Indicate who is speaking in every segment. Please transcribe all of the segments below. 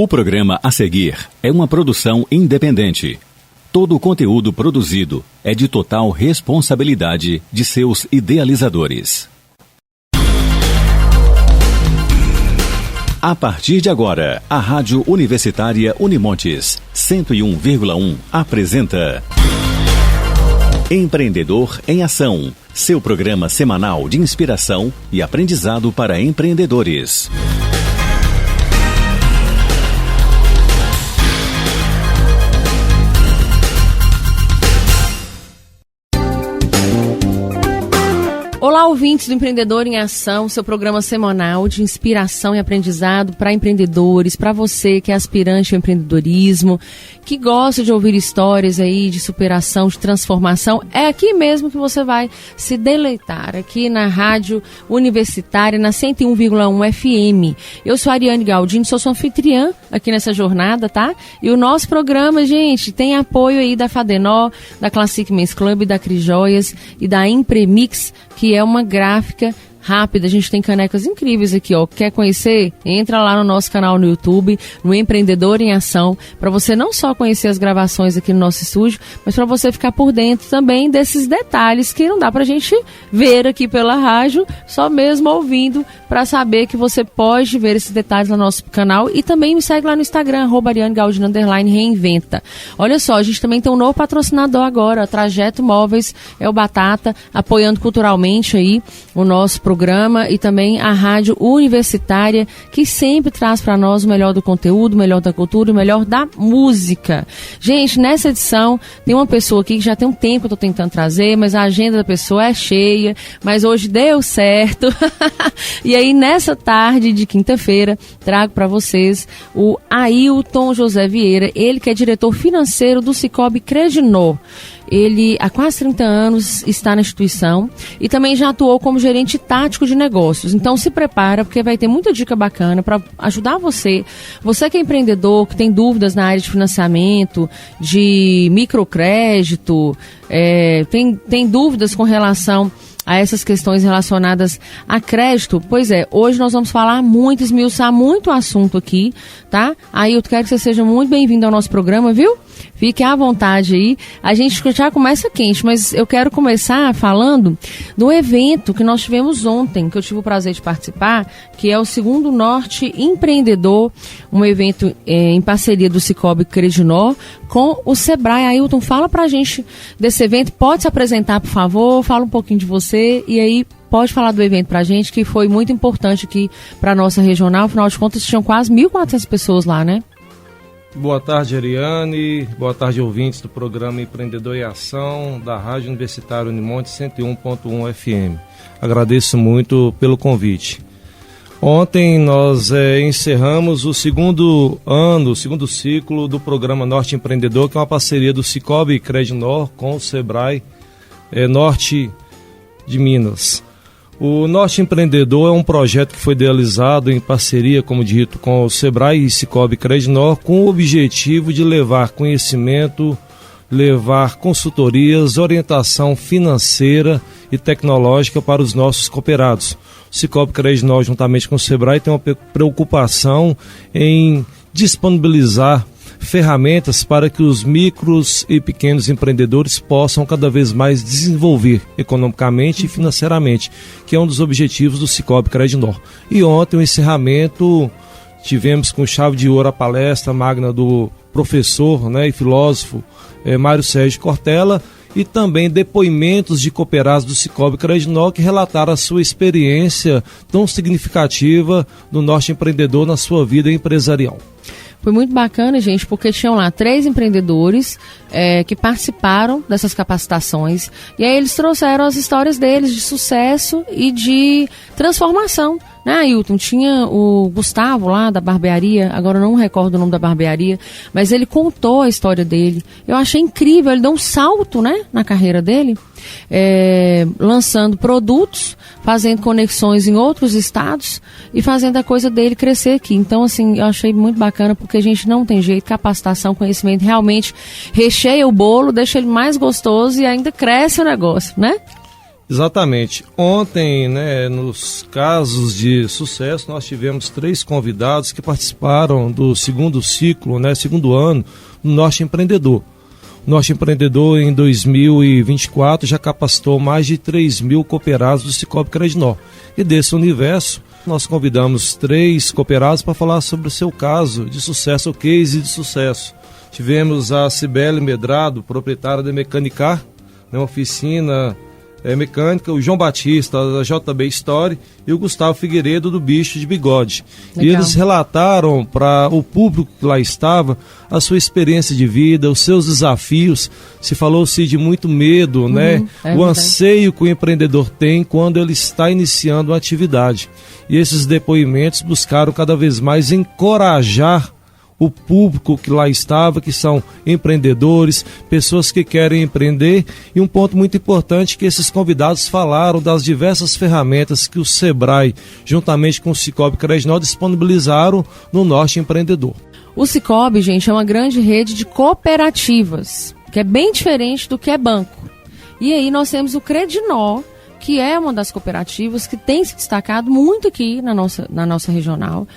Speaker 1: O programa a seguir é uma produção independente. Todo o conteúdo produzido é de total responsabilidade de seus idealizadores. A partir de agora, a Rádio Universitária Unimontes 101,1 apresenta Empreendedor em Ação, seu programa semanal de inspiração e aprendizado para empreendedores.
Speaker 2: Olá, ouvintes do Empreendedor em Ação, seu programa semanal de inspiração e aprendizado para empreendedores, para você que é aspirante ao empreendedorismo, que gosta de ouvir histórias aí de superação, de transformação. É aqui mesmo que você vai se deleitar, aqui na Rádio Universitária, na 101,1 FM. Eu sou a Ariane Galdino, sou sua anfitriã aqui nessa jornada, tá? E o nosso programa, gente, tem apoio aí da Fadenor, da Classic Men's Club, da Cris Joias e da Impremix, que é uma gráfica rápida. A gente tem canecas incríveis aqui, ó. Quer conhecer? Entra lá no nosso canal no YouTube, no Empreendedor em Ação, para você não só conhecer as gravações aqui no nosso estúdio, mas para você ficar por dentro também desses detalhes que não dá pra gente ver aqui pela rádio, só mesmo ouvindo, para saber que você pode ver esses detalhes no nosso canal. E também me segue lá no Instagram, @ariane_Galdino_reinventa. Olha só, a gente também tem um novo patrocinador agora, Trajeto Móveis, é o Batata, apoiando culturalmente aí o nosso programa, e também a Rádio Universitária, que sempre traz para nós o melhor do conteúdo, o melhor da cultura e o melhor da música. Gente, nessa edição tem uma pessoa aqui que já tem um tempo que eu estou tentando trazer, mas a agenda da pessoa é cheia, mas hoje deu certo. E aí, nessa tarde de quinta-feira, trago para vocês o Ailton José Vieira, ele que é diretor financeiro do Sicoob Credinor. Ele, há quase 30 anos, está na instituição e também já atuou como gerente tático de negócios. Então, se prepara, porque vai ter muita dica bacana para ajudar você. Você que é empreendedor, que tem dúvidas na área de financiamento, de microcrédito, tem dúvidas com relação a essas questões relacionadas a crédito. Pois é, hoje nós vamos falar muito, esmiuçar muito o assunto aqui, tá? Aí eu quero que você seja muito bem-vindo ao nosso programa, viu? Fique à vontade aí. A gente já começa quente, mas eu quero começar falando do evento que nós tivemos ontem, que eu tive o prazer de participar, que é o Segundo Norte Empreendedor, um evento em parceria do Sicoob Credinor com o Sebrae. Ailton, fala pra gente desse evento. Pode se apresentar, por favor? Fala um pouquinho de você e aí pode falar do evento pra gente, que foi muito importante aqui pra nossa regional. Afinal de contas, tinham quase 1.400 pessoas lá, né?
Speaker 3: Boa tarde, Ariane. Boa tarde, ouvintes do programa Empreendedor em Ação da Rádio Universitária Unimontes 101,1 FM. Agradeço muito pelo convite. Ontem nós encerramos o segundo ciclo do programa Norte Empreendedor, que é uma parceria do Sicoob Credinor com o Sebrae Norte de Minas. O Norte Empreendedor é um projeto que foi idealizado em parceria, como dito, com o Sebrae e Sicoob Credinor, com o objetivo de levar conhecimento, levar consultorias, orientação financeira e tecnológica para os nossos cooperados. O Sicoob Credinor, juntamente com o Sebrae, tem uma preocupação em disponibilizar ferramentas para que os micros e pequenos empreendedores possam cada vez mais desenvolver economicamente e financeiramente, que é um dos objetivos do Sicoob Credinor. E ontem o encerramento, tivemos com chave de ouro a palestra magna do professor, e filósofo Mário Sérgio Cortella, e também depoimentos de cooperados do Sicoob Credinor que relataram a sua experiência tão significativa do Norte Empreendedor na sua vida empresarial.
Speaker 2: Foi muito bacana, gente, porque tinham lá 3 empreendedores que participaram dessas capacitações. E aí eles trouxeram as histórias deles de sucesso e de transformação. Né, Ailton? Tinha o Gustavo lá da barbearia, agora eu não recordo o nome da barbearia, mas ele contou a história dele. Eu achei incrível, ele deu um salto, né, na carreira dele, lançando produtos, fazendo conexões em outros estados e fazendo a coisa dele crescer aqui. Então, assim, eu achei muito bacana, porque a gente não tem jeito, capacitação, conhecimento realmente recheia o bolo, deixa ele mais gostoso e ainda cresce o negócio, né?
Speaker 3: Exatamente. Ontem, nos casos de sucesso, nós tivemos 3 convidados que participaram do segundo ciclo, segundo ano, do Norte Empreendedor. O Norte Empreendedor, em 2024, já capacitou mais de 3.000 cooperados do Sicoob Credinor. E desse universo, nós convidamos 3 cooperados para falar sobre o seu caso de sucesso, o case de sucesso. Tivemos a Cibele Medrado, proprietária da Mecanicar, uma oficina mecânica, o João Batista, da JB Story, e o Gustavo Figueiredo, do Bicho de Bigode. Legal. E eles relataram para o público que lá estava a sua experiência de vida, os seus desafios. Se falou-se de muito medo, o anseio que o empreendedor tem quando ele está iniciando uma atividade. E esses depoimentos buscaram cada vez mais encorajar o público que lá estava, que são empreendedores, pessoas que querem empreender, e um ponto muito importante que esses convidados falaram das diversas ferramentas que o Sebrae, juntamente com o Sicoob Credinor, disponibilizaram no Norte Empreendedor.
Speaker 2: O Sicoob, gente, é uma grande rede de cooperativas, que é bem diferente do que é banco. E aí nós temos o Credinor, que é uma das cooperativas que tem se destacado muito aqui na nossa regional,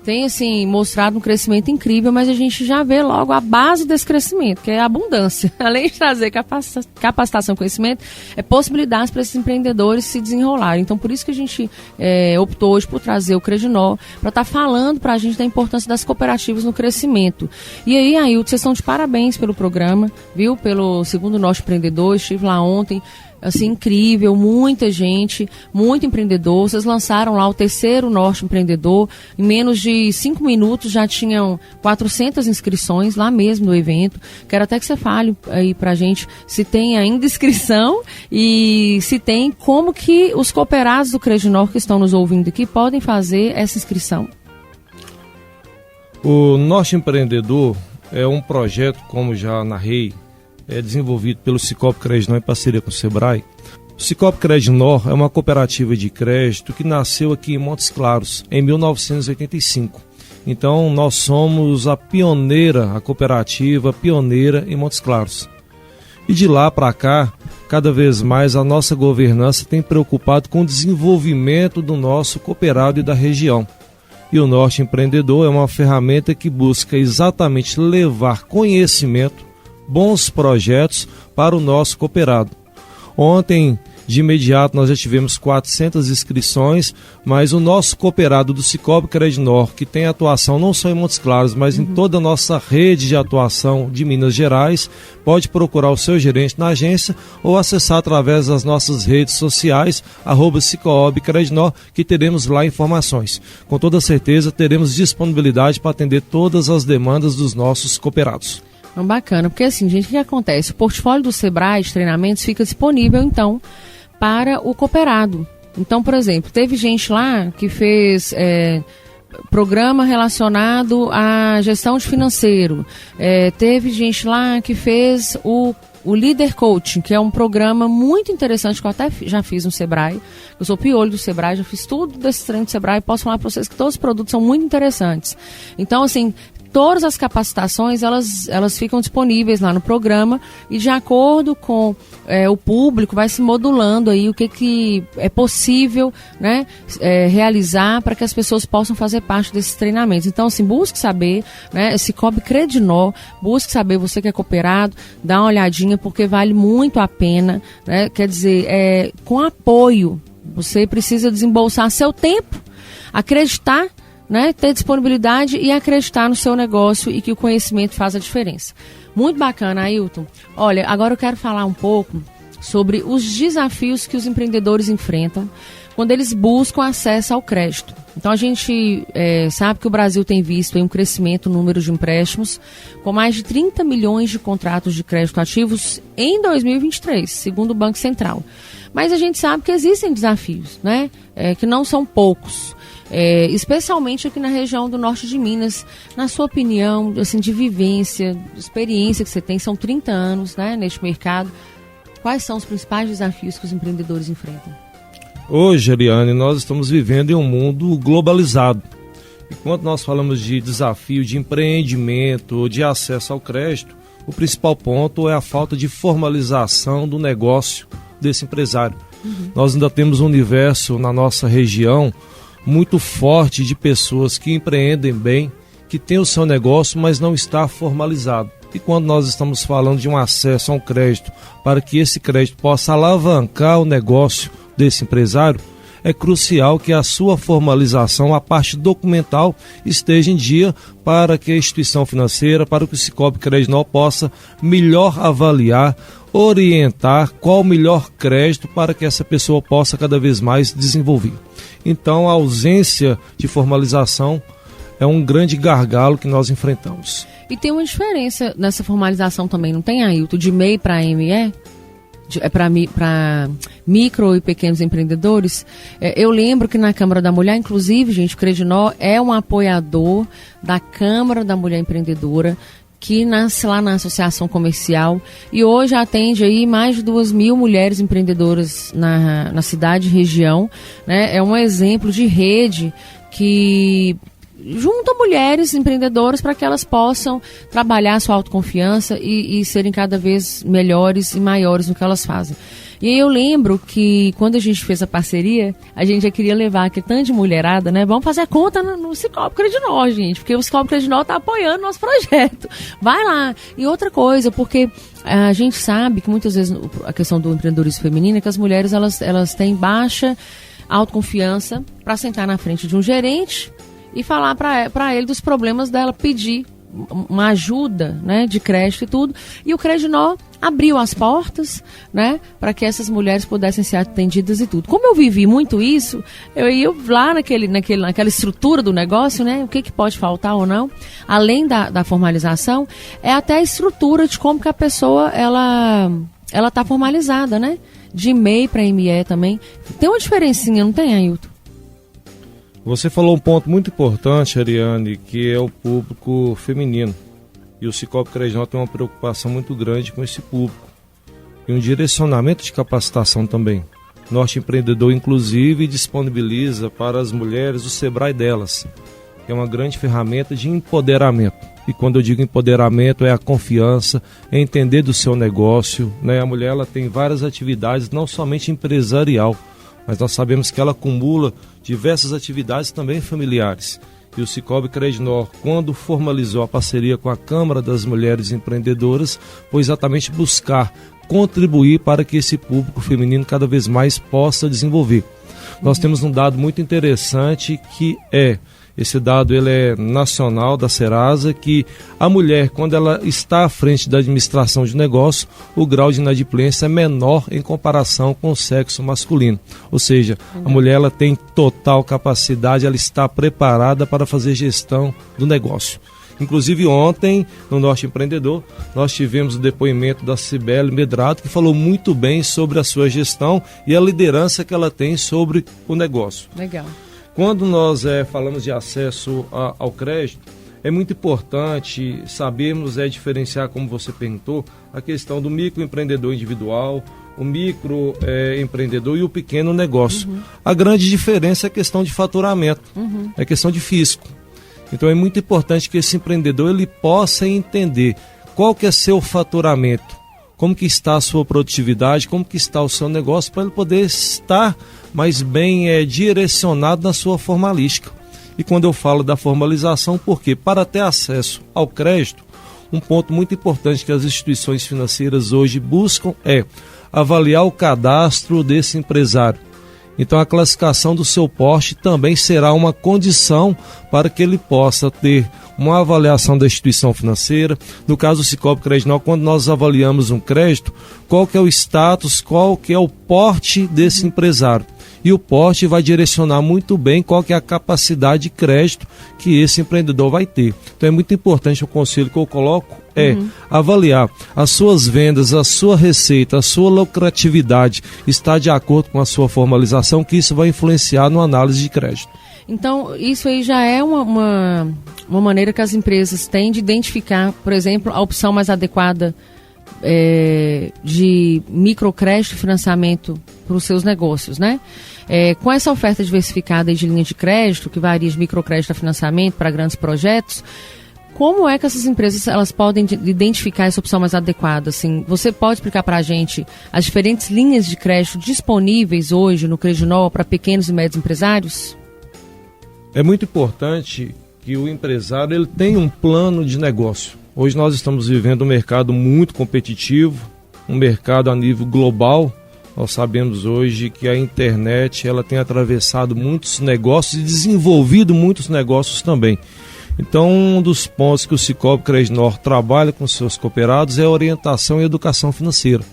Speaker 2: Tem, assim, mostrado um crescimento incrível, mas a gente já vê logo a base desse crescimento, que é a abundância. Além de trazer capacitação e conhecimento, é possibilidades para esses empreendedores se desenrolarem. Então, por isso que a gente optou hoje por trazer o Credinor, para estar falando para a gente da importância das cooperativas no crescimento. E aí, Ailton, vocês estão de parabéns pelo programa, viu? Pelo segundo Norte Empreendedor, estive lá ontem. Assim, incrível, muita gente, muito empreendedor. Vocês lançaram lá o terceiro Norte Empreendedor. Em menos de 5 minutos já tinham 400 inscrições lá mesmo no evento. Quero até que você fale aí pra gente se tem ainda inscrição e se tem, como que os cooperados do Credinor que estão nos ouvindo aqui podem fazer essa inscrição.
Speaker 3: O Norte Empreendedor é um projeto, como já narrei, desenvolvido pelo Sicoob Credinor em parceria com o Sebrae. O Sicoob Credinor é uma cooperativa de crédito que nasceu aqui em Montes Claros, em 1985. Então, nós somos a cooperativa pioneira em Montes Claros. E de lá para cá, cada vez mais a nossa governança tem preocupado com o desenvolvimento do nosso cooperado e da região. E o Norte Empreendedor é uma ferramenta que busca exatamente levar conhecimento, bons projetos para o nosso cooperado. Ontem, de imediato, nós já tivemos 400 inscrições, mas o nosso cooperado do Sicoob Credinor, que tem atuação não só em Montes Claros, mas em toda a nossa rede de atuação de Minas Gerais, pode procurar o seu gerente na agência ou acessar através das nossas redes sociais, @Sicoob Credinor, que teremos lá informações. Com toda certeza, teremos disponibilidade para atender todas as demandas dos nossos cooperados.
Speaker 2: Bacana, porque assim, gente, o que acontece? O portfólio do Sebrae de treinamentos fica disponível, então, para o cooperado. Então, por exemplo, teve gente lá que fez programa relacionado à gestão de financeiro. Teve gente lá que fez o Líder Coaching, que é um programa muito interessante, que eu até já fiz no Sebrae. Eu sou piolho do Sebrae, já fiz tudo desse treino do Sebrae. Posso falar para vocês que todos os produtos são muito interessantes. Então, assim, todas as capacitações, elas ficam disponíveis lá no programa e de acordo com o público vai se modulando aí o que é possível, realizar para que as pessoas possam fazer parte desses treinamentos. Então, assim, busque saber, Sicoob Credinor, busque saber, você que é cooperado, dá uma olhadinha porque vale muito a pena, quer dizer, com apoio, você precisa desembolsar seu tempo, acreditar, ter disponibilidade e acreditar no seu negócio e que o conhecimento faz a diferença. Muito bacana, Ailton. Olha, agora eu quero falar um pouco sobre os desafios que os empreendedores enfrentam quando eles buscam acesso ao crédito. Então a gente sabe que o Brasil tem visto um crescimento no número de empréstimos, com mais de 30 milhões de contratos de crédito ativos em 2023, segundo o Banco Central. Mas a gente sabe que existem desafios, que não são poucos. Especialmente aqui na região do norte de Minas. Na sua opinião, assim, de vivência, de experiência que você tem, são 30 anos neste mercado, quais são os principais desafios que os empreendedores enfrentam?
Speaker 3: Hoje, Ariane, nós estamos vivendo em um mundo globalizado. E quando nós falamos de desafio de empreendimento, de acesso ao crédito, o principal ponto é a falta de formalização do negócio desse empresário. Nós ainda temos um universo na nossa região muito forte de pessoas que empreendem bem, que têm o seu negócio, mas não está formalizado. E quando nós estamos falando de um acesso a um crédito, para que esse crédito possa alavancar o negócio desse empresário, é crucial que a sua formalização, a parte documental, esteja em dia para que a instituição financeira, para que o Sicoob Credinor possa melhor avaliar, orientar qual o melhor crédito para que essa pessoa possa cada vez mais desenvolver. Então, a ausência de formalização é um grande gargalo que nós enfrentamos.
Speaker 2: E tem uma diferença nessa formalização também, não tem, Ailton, de MEI para ME? Para micro e pequenos empreendedores. Eu lembro que na Câmara da Mulher, inclusive, gente, o Credinor é um apoiador da Câmara da Mulher Empreendedora, que nasce lá na Associação Comercial e hoje atende aí mais de 2.000 mulheres empreendedoras na cidade e região, né? É um exemplo de rede que junta mulheres empreendedoras para que elas possam trabalhar a sua autoconfiança e serem cada vez melhores e maiores no que elas fazem. E aí eu lembro que quando a gente fez a parceria, a gente já queria levar aquele tanto de mulherada, né? Vamos fazer a conta no Sicoob Credinor, gente, porque o Sicoob Credinor está apoiando o nosso projeto. Vai lá. E outra coisa, porque a gente sabe que muitas vezes a questão do empreendedorismo feminino é que as mulheres elas têm baixa autoconfiança para sentar na frente de um gerente e falar para ele dos problemas dela, pedir uma ajuda, né, de crédito e tudo. E o Credinor abriu as portas, né, para que essas mulheres pudessem ser atendidas e tudo. Como eu vivi muito isso, eu ia lá naquela estrutura do negócio, né, o que pode faltar ou não, além da formalização, é até a estrutura de como que a pessoa, ela tá formalizada, né, de MEI para ME também. Tem uma diferencinha, não tem, Ailton?
Speaker 3: Você falou um ponto muito importante, Ariane, que é o público feminino. E o Sicoob Credinor tem uma preocupação muito grande com esse público. E um direcionamento de capacitação também. Norte Empreendedor, inclusive, disponibiliza para as mulheres o Sebrae delas, que é uma grande ferramenta de empoderamento. E quando eu digo empoderamento, é a confiança, é entender do seu negócio, né? A mulher ela tem várias atividades, não somente empresarial, mas nós sabemos que ela acumula diversas atividades também familiares. E o Sicoob Credinor, quando formalizou a parceria com a Câmara das Mulheres Empreendedoras, foi exatamente buscar contribuir para que esse público feminino cada vez mais possa desenvolver. Nós temos um dado muito interessante que esse dado ele é nacional da Serasa, que a mulher, quando ela está à frente da administração de negócio, o grau de inadimplência é menor em comparação com o sexo masculino. Ou seja, a mulher ela tem total capacidade, ela está preparada para fazer gestão do negócio. Inclusive ontem, no Norte Empreendedor, nós tivemos o depoimento da Cibele Medrado, que falou muito bem sobre a sua gestão e a liderança que ela tem sobre o negócio.
Speaker 2: Legal.
Speaker 3: Quando nós falamos de acesso ao crédito, é muito importante sabermos diferenciar, como você perguntou, a questão do microempreendedor individual, o microempreendedor e o pequeno negócio. A grande diferença é a questão de faturamento, é a questão de fisco. Então é muito importante que esse empreendedor ele possa entender qual que é seu faturamento, como que está a sua produtividade, como que está o seu negócio, para ele poder estar mais bem direcionado na sua formalística. E quando eu falo da formalização, porque para ter acesso ao crédito, um ponto muito importante que as instituições financeiras hoje buscam é avaliar o cadastro desse empresário. Então a classificação do seu porte também será uma condição para que ele possa ter uma avaliação da instituição financeira. No caso do Sicoob Credinor, quando nós avaliamos um crédito, qual que é o status, qual que é o porte desse empresário. E o porte vai direcionar muito bem qual que é a capacidade de crédito que esse empreendedor vai ter. Então é muito importante, o conselho que eu coloco avaliar as suas vendas, a sua receita, a sua lucratividade está de acordo com a sua formalização, que isso vai influenciar na análise de crédito.
Speaker 2: Então, isso aí já é uma maneira que as empresas têm de identificar, por exemplo, a opção mais adequada de microcrédito e financiamento para os seus negócios, né? Com essa oferta diversificada de linha de crédito, que varia de microcrédito a financiamento para grandes projetos, Como é que essas empresas elas podem identificar essa opção mais adequada? Assim, você pode explicar para a gente as diferentes linhas de crédito disponíveis hoje no Credinor para pequenos e médios empresários?
Speaker 3: É muito importante que o empresário ele tenha um plano de negócio. Hoje nós estamos vivendo um mercado muito competitivo, um mercado a nível global. Nós sabemos hoje que a internet ela tem atravessado muitos negócios e desenvolvido muitos negócios também. Então, um dos pontos que o Sicoob Credinor trabalha com seus cooperados é a orientação e educação financeira.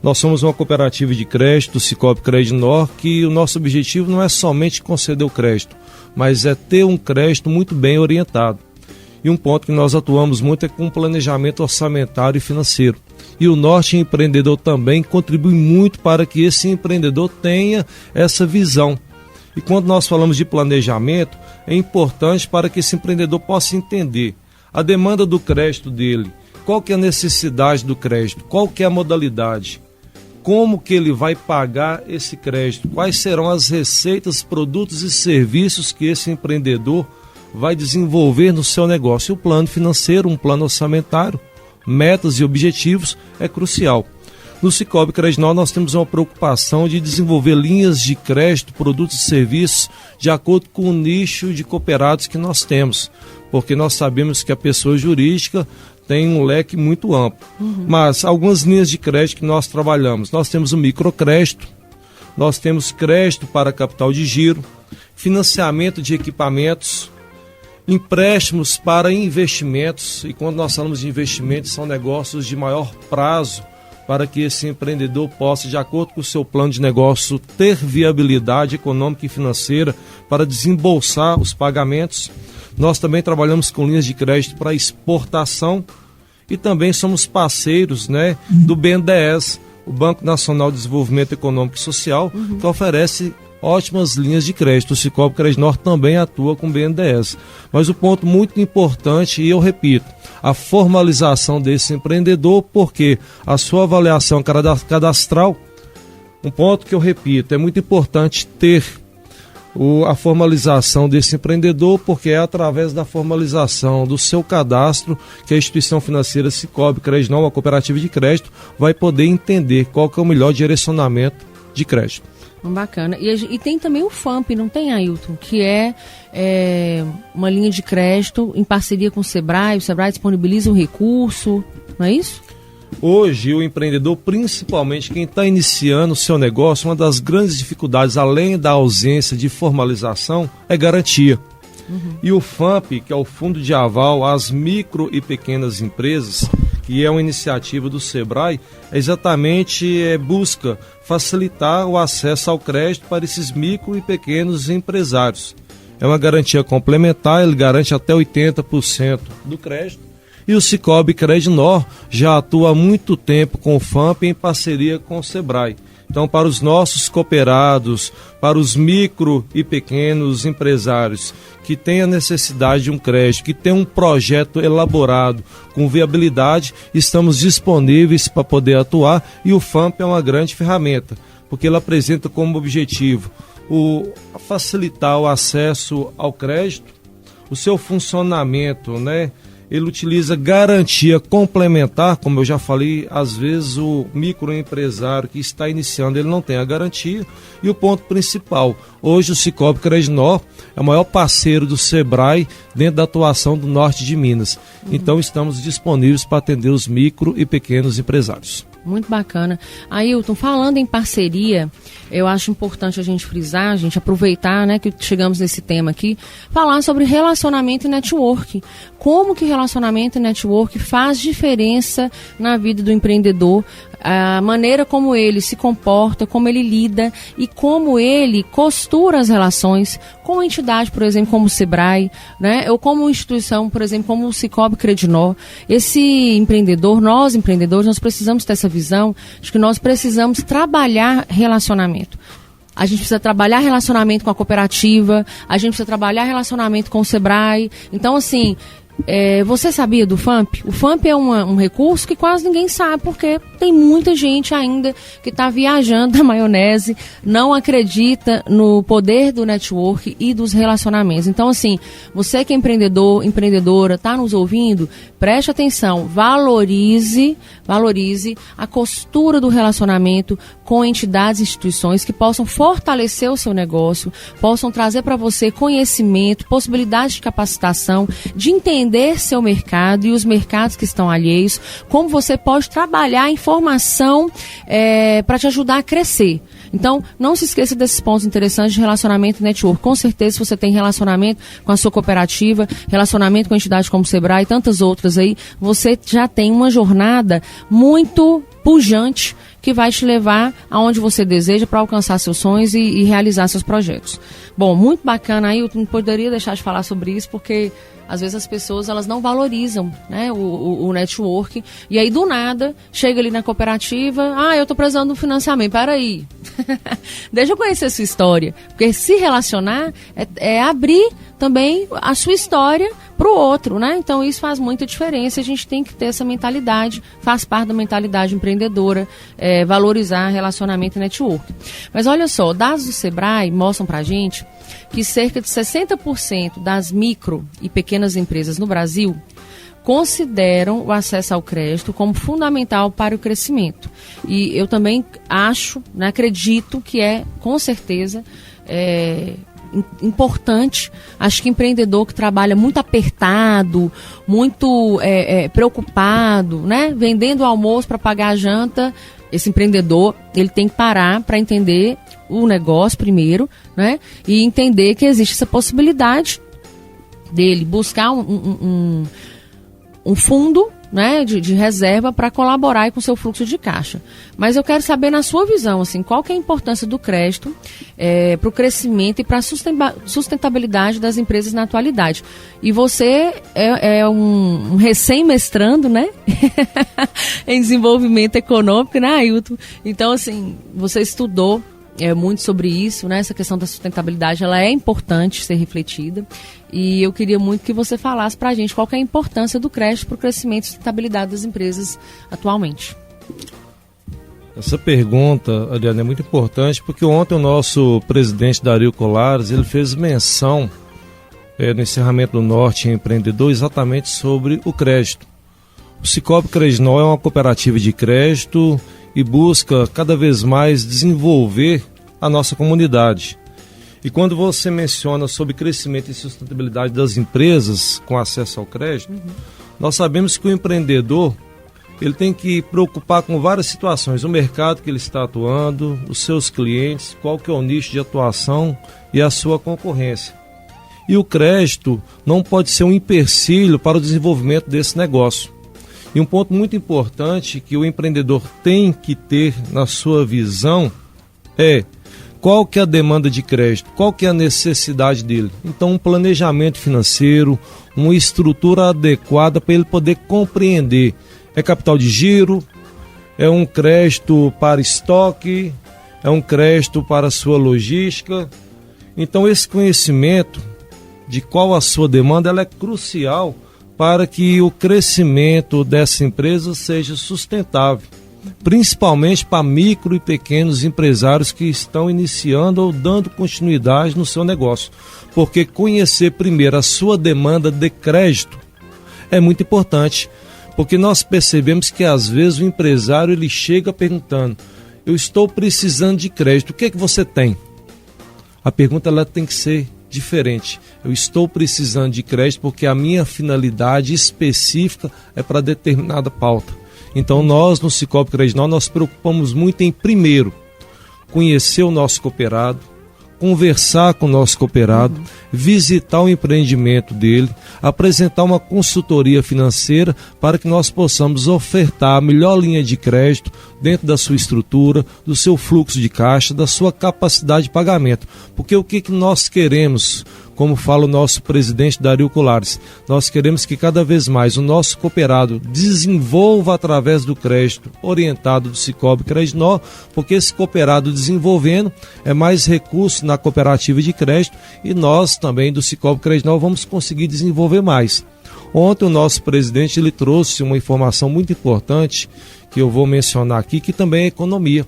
Speaker 3: Nós somos uma cooperativa de crédito, o Sicoob Credinor, que o nosso objetivo não é somente conceder o crédito, mas é ter um crédito muito bem orientado. E um ponto que nós atuamos muito é com o planejamento orçamentário e financeiro. E o Norte Empreendedor também contribui muito para que esse empreendedor tenha essa visão. E quando nós falamos de planejamento, é importante para que esse empreendedor possa entender a demanda do crédito dele, qual que é a necessidade do crédito, qual que é a modalidade, como que ele vai pagar esse crédito, quais serão as receitas, produtos e serviços que esse empreendedor vai desenvolver no seu negócio. O plano financeiro, um plano orçamentário, metas e objetivos é crucial. No Sicoob Credinor nós temos uma preocupação de desenvolver linhas de crédito, produtos e serviços de acordo com o nicho de cooperados que nós temos, porque nós sabemos que a pessoa jurídica tem um leque muito amplo. Mas algumas linhas de crédito que nós trabalhamos, nós temos o microcrédito, nós temos crédito para capital de giro, financiamento de equipamentos, empréstimos para investimentos, e quando nós falamos de investimentos são negócios de maior prazo, para que esse empreendedor possa, de acordo com o seu plano de negócio, ter viabilidade econômica e financeira para desembolsar os pagamentos. Nós também trabalhamos com linhas de crédito para exportação e também somos parceiros, do BNDES, o Banco Nacional de Desenvolvimento Econômico e Social, que oferece ótimas linhas de crédito. O Sicoob Credinor também atua com o BNDES. Mas o ponto muito importante, e eu repito, a formalização desse empreendedor, porque a sua avaliação cadastral, um ponto que eu repito, é muito importante ter a formalização desse empreendedor, porque é através da formalização do seu cadastro que a instituição financeira Sicoob Credinor, uma cooperativa de crédito, vai poder entender qual que é o melhor direcionamento de crédito.
Speaker 2: Bacana. E tem também o FAMP, não tem, Ailton? Que é uma linha de crédito em parceria com o Sebrae. O Sebrae disponibiliza um recurso, não é isso?
Speaker 3: Hoje, o empreendedor, principalmente quem está iniciando o seu negócio, uma das grandes dificuldades, além da ausência de formalização, é garantia. E o FAMP, que é o Fundo de Aval às Micro e Pequenas Empresas, que é uma iniciativa do Sebrae, exatamente busca facilitar o acesso ao crédito para esses micro e pequenos empresários. É uma garantia complementar, ele garante até 80% do crédito. E o Sicoob Credinor já atua há muito tempo com o FAMP em parceria com o Sebrae. Então, para os nossos cooperados, para os micro e pequenos empresários que têm a necessidade de um crédito, que tem um projeto elaborado com viabilidade, estamos disponíveis para poder atuar, e o FAMP é uma grande ferramenta, porque ele apresenta como objetivo facilitar o acesso ao crédito, o seu funcionamento, Ele utiliza garantia complementar, como eu já falei, às vezes o microempresário que está iniciando, ele não tem a garantia. E o ponto principal, hoje o Sicoob Credinor é o maior parceiro do Sebrae dentro da atuação do norte de Minas. Então estamos disponíveis para atender os micro e pequenos empresários.
Speaker 2: Muito bacana. Ailton, falando em parceria, eu acho importante a gente frisar, a gente aproveitar, que chegamos nesse tema aqui, falar sobre relacionamento e network. Como que relacionamento e network faz diferença na vida do empreendedor, a maneira como ele se comporta, como ele lida e como ele costura as relações com uma entidade, por exemplo, como o Sebrae, ou como uma instituição, por exemplo, como o Sicoob Credinor. Esse empreendedor, nós empreendedores, nós precisamos ter essa visão de que nós precisamos trabalhar relacionamento. A gente precisa trabalhar relacionamento com a cooperativa, a gente precisa trabalhar relacionamento com o Sebrae. Então, assim, você sabia do FAMP? O FAMP é um recurso que quase ninguém sabe, porque tem muita gente ainda que está viajando na maionese, não acredita no poder do network e dos relacionamentos. Então, assim, você que é empreendedor, empreendedora, está nos ouvindo, preste atenção, valorize a costura do relacionamento com entidades e instituições que possam fortalecer o seu negócio, possam trazer para você conhecimento, possibilidades de capacitação, de entender seu mercado e os mercados que estão alheios, como você pode trabalhar a informação para te ajudar a crescer. Então, não se esqueça desses pontos interessantes de relacionamento e network. Com certeza, se você tem relacionamento com a sua cooperativa, relacionamento com entidades como o Sebrae e tantas outras aí, você já tem uma jornada muito pujante que vai te levar aonde você deseja para alcançar seus sonhos e realizar seus projetos. Bom, muito bacana aí, eu não poderia deixar de falar sobre isso, porque às vezes as pessoas elas não valorizam, né, o network, e aí do nada chega ali na cooperativa, eu estou precisando de um financiamento, peraí, deixa eu conhecer a sua história, porque se relacionar é abrir também a sua história para o outro, né? Então isso faz muita diferença, a gente tem que ter essa mentalidade, faz parte da mentalidade empreendedora, valorizar relacionamento e network. Mas olha só, dados do Sebrae mostram para a gente que cerca de 60% das micro e pequenas empresas no Brasil consideram o acesso ao crédito como fundamental para o crescimento. E eu também acho, né, acredito que com certeza, importante. Acho que empreendedor que trabalha muito apertado, muito preocupado, né, vendendo o almoço para pagar a janta, esse empreendedor ele tem que parar para entender o negócio primeiro, né, e entender que existe essa possibilidade dele buscar um fundo, né, de reserva para colaborar com o seu fluxo de caixa. Mas eu quero saber, na sua visão, assim, qual que é a importância do crédito para o crescimento e para a sustentabilidade das empresas na atualidade. E você é um recém-mestrando, né, em desenvolvimento econômico, né, Ailton? Então, assim, você estudou muito sobre isso, né? Essa questão da sustentabilidade, ela é importante ser refletida, e eu queria muito que você falasse para a gente qual que é a importância do crédito para o crescimento e sustentabilidade das empresas atualmente.
Speaker 3: Essa pergunta, Adriana, é muito importante, porque ontem o nosso presidente Dario Colares, ele fez menção no encerramento do Norte Empreendedor exatamente sobre o crédito. O Sicoob Credinol é uma cooperativa de crédito e busca cada vez mais desenvolver a nossa comunidade. E quando você menciona sobre crescimento e sustentabilidade das empresas com acesso ao crédito, nós sabemos que o empreendedor ele tem que preocupar com várias situações, o mercado que ele está atuando, os seus clientes, qual que é o nicho de atuação e a sua concorrência. E o crédito não pode ser um empecilho para o desenvolvimento desse negócio. E um ponto muito importante que o empreendedor tem que ter na sua visão é qual que é a demanda de crédito, qual que é a necessidade dele. Então, um planejamento financeiro, uma estrutura adequada para ele poder compreender. É capital de giro, é um crédito para estoque, é um crédito para a sua logística. Então, esse conhecimento de qual a sua demanda ela é crucial para que o crescimento dessa empresa seja sustentável, principalmente para micro e pequenos empresários que estão iniciando ou dando continuidade no seu negócio, porque conhecer primeiro a sua demanda de crédito é muito importante, porque nós percebemos que às vezes o empresário ele chega perguntando: eu estou precisando de crédito, o que é que você tem? A pergunta ela tem que ser diferente. Eu estou precisando de crédito porque a minha finalidade específica é para determinada pauta. Então nós no Sicoob Credinol nós preocupamos muito em primeiro conhecer o nosso cooperado, conversar com o nosso cooperado, visitar o empreendimento dele, apresentar uma consultoria financeira para que nós possamos ofertar a melhor linha de crédito dentro da sua estrutura, do seu fluxo de caixa, da sua capacidade de pagamento. Porque o que nós queremos, como fala o nosso presidente Dario Colares, nós queremos que cada vez mais o nosso cooperado desenvolva através do crédito orientado do Sicoob Credinol, porque esse cooperado desenvolvendo é mais recurso na cooperativa de crédito e nós também do Sicoob Credinol vamos conseguir desenvolver mais. Ontem o nosso presidente ele trouxe uma informação muito importante que eu vou mencionar aqui, que também é economia.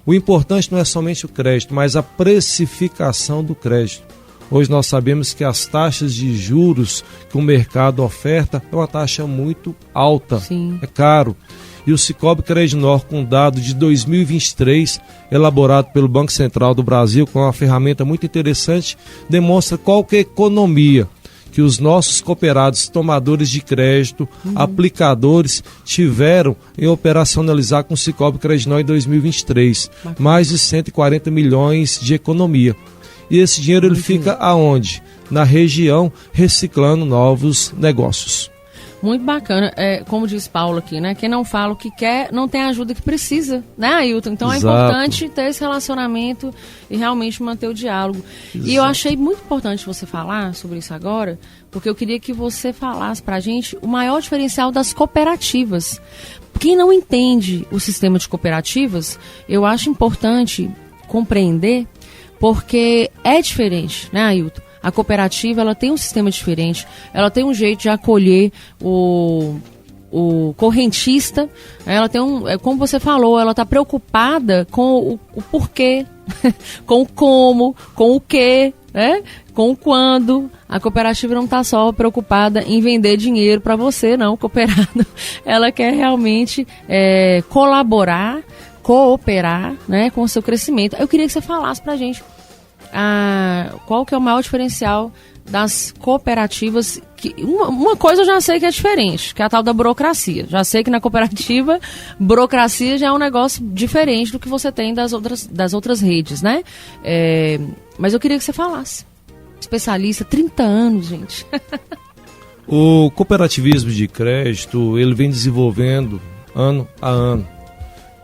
Speaker 3: O importante não é somente o crédito, mas a precificação do crédito. Hoje nós sabemos que as taxas de juros que o mercado oferta é uma taxa muito alta,
Speaker 2: Sim.
Speaker 3: É caro. E o Sicoob Credinor, com dado de 2023, elaborado pelo Banco Central do Brasil, com uma ferramenta muito interessante, demonstra qual que é a economia que os nossos cooperados, tomadores de crédito, aplicadores, tiveram em operacionalizar com o Sicoob Credinor em 2023. Mais de 140 milhões de economia. E esse dinheiro ele fica aonde? Na região, reciclando novos negócios.
Speaker 2: Muito bacana. Como diz Paulo aqui, né? Quem não fala o que quer, não tem a ajuda que precisa, né, Ailton? Então
Speaker 3: Exato.
Speaker 2: É importante ter esse relacionamento e realmente manter o diálogo. Exato. E eu achei muito importante você falar sobre isso agora, porque eu queria que você falasse pra gente o maior diferencial das cooperativas. Quem não entende o sistema de cooperativas, eu acho importante compreender, porque é diferente, né, Ailton? A cooperativa ela tem um sistema diferente, ela tem um jeito de acolher o correntista, ela tem como você falou, ela está preocupada com o porquê, com o como, com o que, né? Com o quando. A cooperativa não está só preocupada em vender dinheiro para você, não, cooperado. Ela quer realmente colaborar, cooperar, né, com o seu crescimento. Eu queria que você falasse para a gente qual que é o maior diferencial das cooperativas. Uma coisa eu já sei que é diferente, que é a tal da burocracia. Já sei que na cooperativa, burocracia já é um negócio diferente do que você tem das outras redes, né? Mas eu queria que você falasse. Especialista, 30 anos, gente.
Speaker 3: O cooperativismo de crédito, ele vem desenvolvendo ano a ano.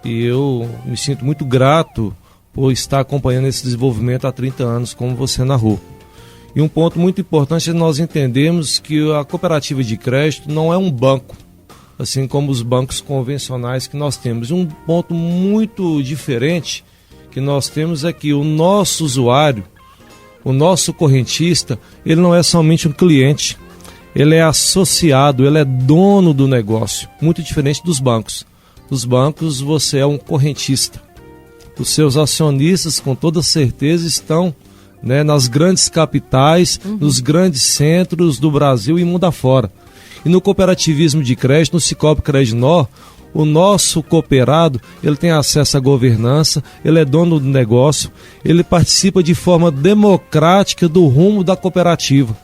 Speaker 3: E eu me sinto muito grato por estar acompanhando esse desenvolvimento há 30 anos, como você narrou. E um ponto muito importante é nós entendermos que a cooperativa de crédito não é um banco, assim como os bancos convencionais que nós temos. Um ponto muito diferente que nós temos é que o nosso usuário, o nosso correntista, ele não é somente um cliente, ele é associado, ele é dono do negócio, muito diferente dos bancos. Nos bancos você é um correntista. Os seus acionistas, com toda certeza, estão, né, nas grandes capitais, nos grandes centros do Brasil e mundo afora. E no cooperativismo de crédito, no Sicoob Credinor, o nosso cooperado, ele tem acesso à governança, ele é dono do negócio, ele participa de forma democrática do rumo da cooperativa.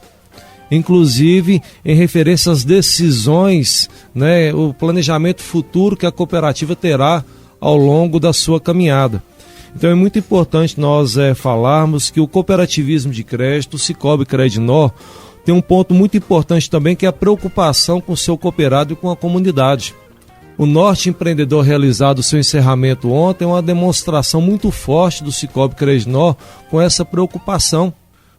Speaker 3: Inclusive em referência às decisões, né, o planejamento futuro que a cooperativa terá ao longo da sua caminhada. Então é muito importante nós falarmos que o cooperativismo de crédito, o Sicoob Credinor, tem um ponto muito importante também, que é a preocupação com o seu cooperado e com a comunidade. O Norte Empreendedor, realizado o seu encerramento ontem, é uma demonstração muito forte do Sicoob Credinor com essa preocupação.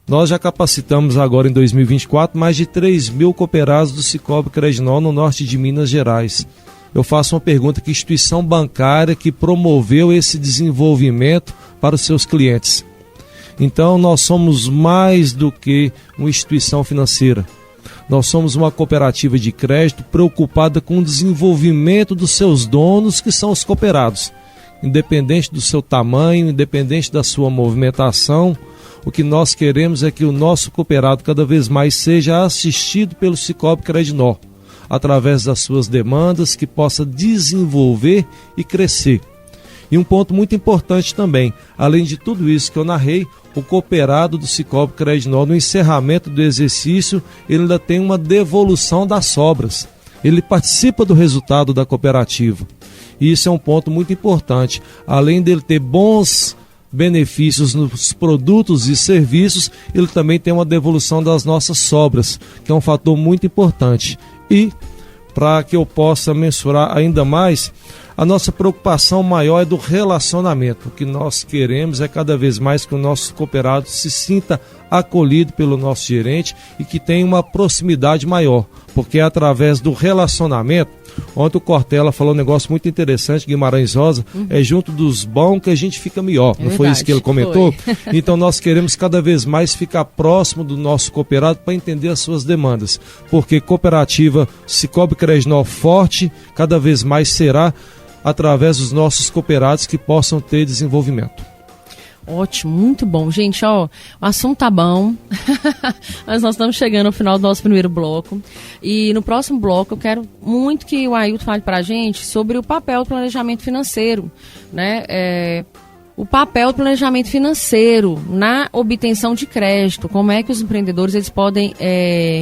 Speaker 3: Nós já capacitamos agora em 2024 mais de 3.000 cooperados do Sicoob Credinor no norte de Minas Gerais. Eu faço uma pergunta: que instituição bancária que promoveu esse desenvolvimento para os seus clientes? Então nós somos mais do que uma instituição financeira. Nós somos uma cooperativa de crédito preocupada com o desenvolvimento dos seus donos, que são os cooperados. Independente do seu tamanho, independente da sua movimentação, o que nós queremos é que o nosso cooperado cada vez mais seja assistido pelo Sicoob Credinor, através das suas demandas, que possa desenvolver e crescer. E um ponto muito importante também, além de tudo isso que eu narrei, o cooperado do Sicoob Credinor, no encerramento do exercício, ele ainda tem uma devolução das sobras. Ele participa do resultado da cooperativa. E isso é um ponto muito importante. Além dele ter bons benefícios nos produtos e serviços, ele também tem uma devolução das nossas sobras, que é um fator muito importante. E, para que eu possa mensurar ainda mais, a nossa preocupação maior é do relacionamento. O que nós queremos é cada vez mais que o nosso cooperado se sinta acolhido pelo nosso gerente e que tenha uma proximidade maior, porque é através do relacionamento Ontem o Cortella falou um negócio muito interessante, Guimarães Rosa, é junto dos bons que a gente fica melhor. Não foi isso que ele comentou? Então nós queremos cada vez mais ficar próximo do nosso cooperado para entender as suas demandas, porque cooperativa Cicobi Credinor forte cada vez mais será através dos nossos cooperados que possam ter desenvolvimento.
Speaker 2: Ótimo, muito bom. Gente, ó, o assunto tá bom, mas nós estamos chegando ao final do nosso primeiro bloco. E no próximo bloco eu quero muito que o Ailton fale pra gente sobre o papel do planejamento financeiro, né? O papel do planejamento financeiro na obtenção de crédito, como é que os empreendedores eles podem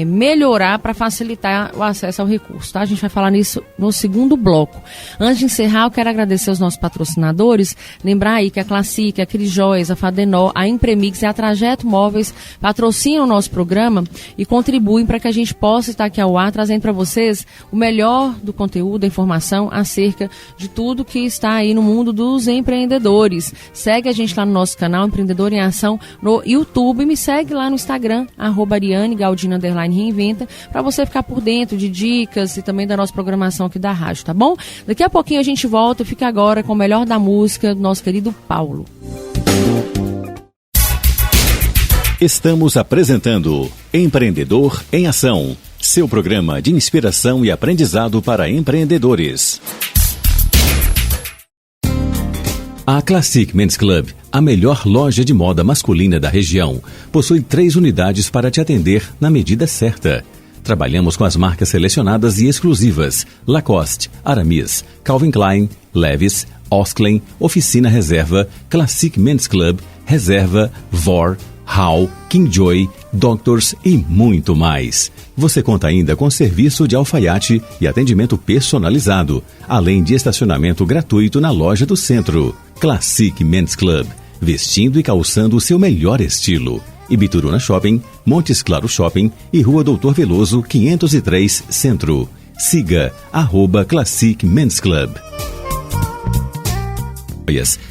Speaker 2: melhorar para facilitar o acesso ao recurso, tá? A gente vai falar nisso no segundo bloco. Antes de encerrar, eu quero agradecer aos nossos patrocinadores, lembrar aí que a Classic, a Crisjóias, a Fadenor, a Impremix e a Trajeto Móveis patrocinam o nosso programa e contribuem para que a gente possa estar aqui ao ar trazendo para vocês o melhor do conteúdo, a informação acerca de tudo que está aí no mundo dos empreendedores. Segue a gente lá no nosso canal Empreendedor em Ação no YouTube e me segue lá no Instagram, @ArianeGaldino_Reinventa, para você ficar por dentro de dicas e também da nossa programação aqui da rádio, tá bom? Daqui a pouquinho a gente volta e fica agora com o melhor da música do nosso querido Paulo.
Speaker 1: Estamos apresentando Empreendedor em Ação, seu programa de inspiração e aprendizado para empreendedores. A Classic Men's Club, a melhor loja de moda masculina da região, possui 3 unidades para te atender na medida certa. Trabalhamos com as marcas selecionadas e exclusivas: Lacoste, Aramis, Calvin Klein, Levi's, Osklen, Oficina Reserva, Classic Men's Club, Reserva, Vor, Hall, Kingjoy, Doctors e muito mais. Você conta ainda com serviço de alfaiate e atendimento personalizado, além de estacionamento gratuito na loja do centro. Classic Men's Club, vestindo e calçando o seu melhor estilo. Ibituruna Shopping, Montes Claros Shopping e Rua Doutor Veloso 503 Centro. Siga @Classic Men's Club.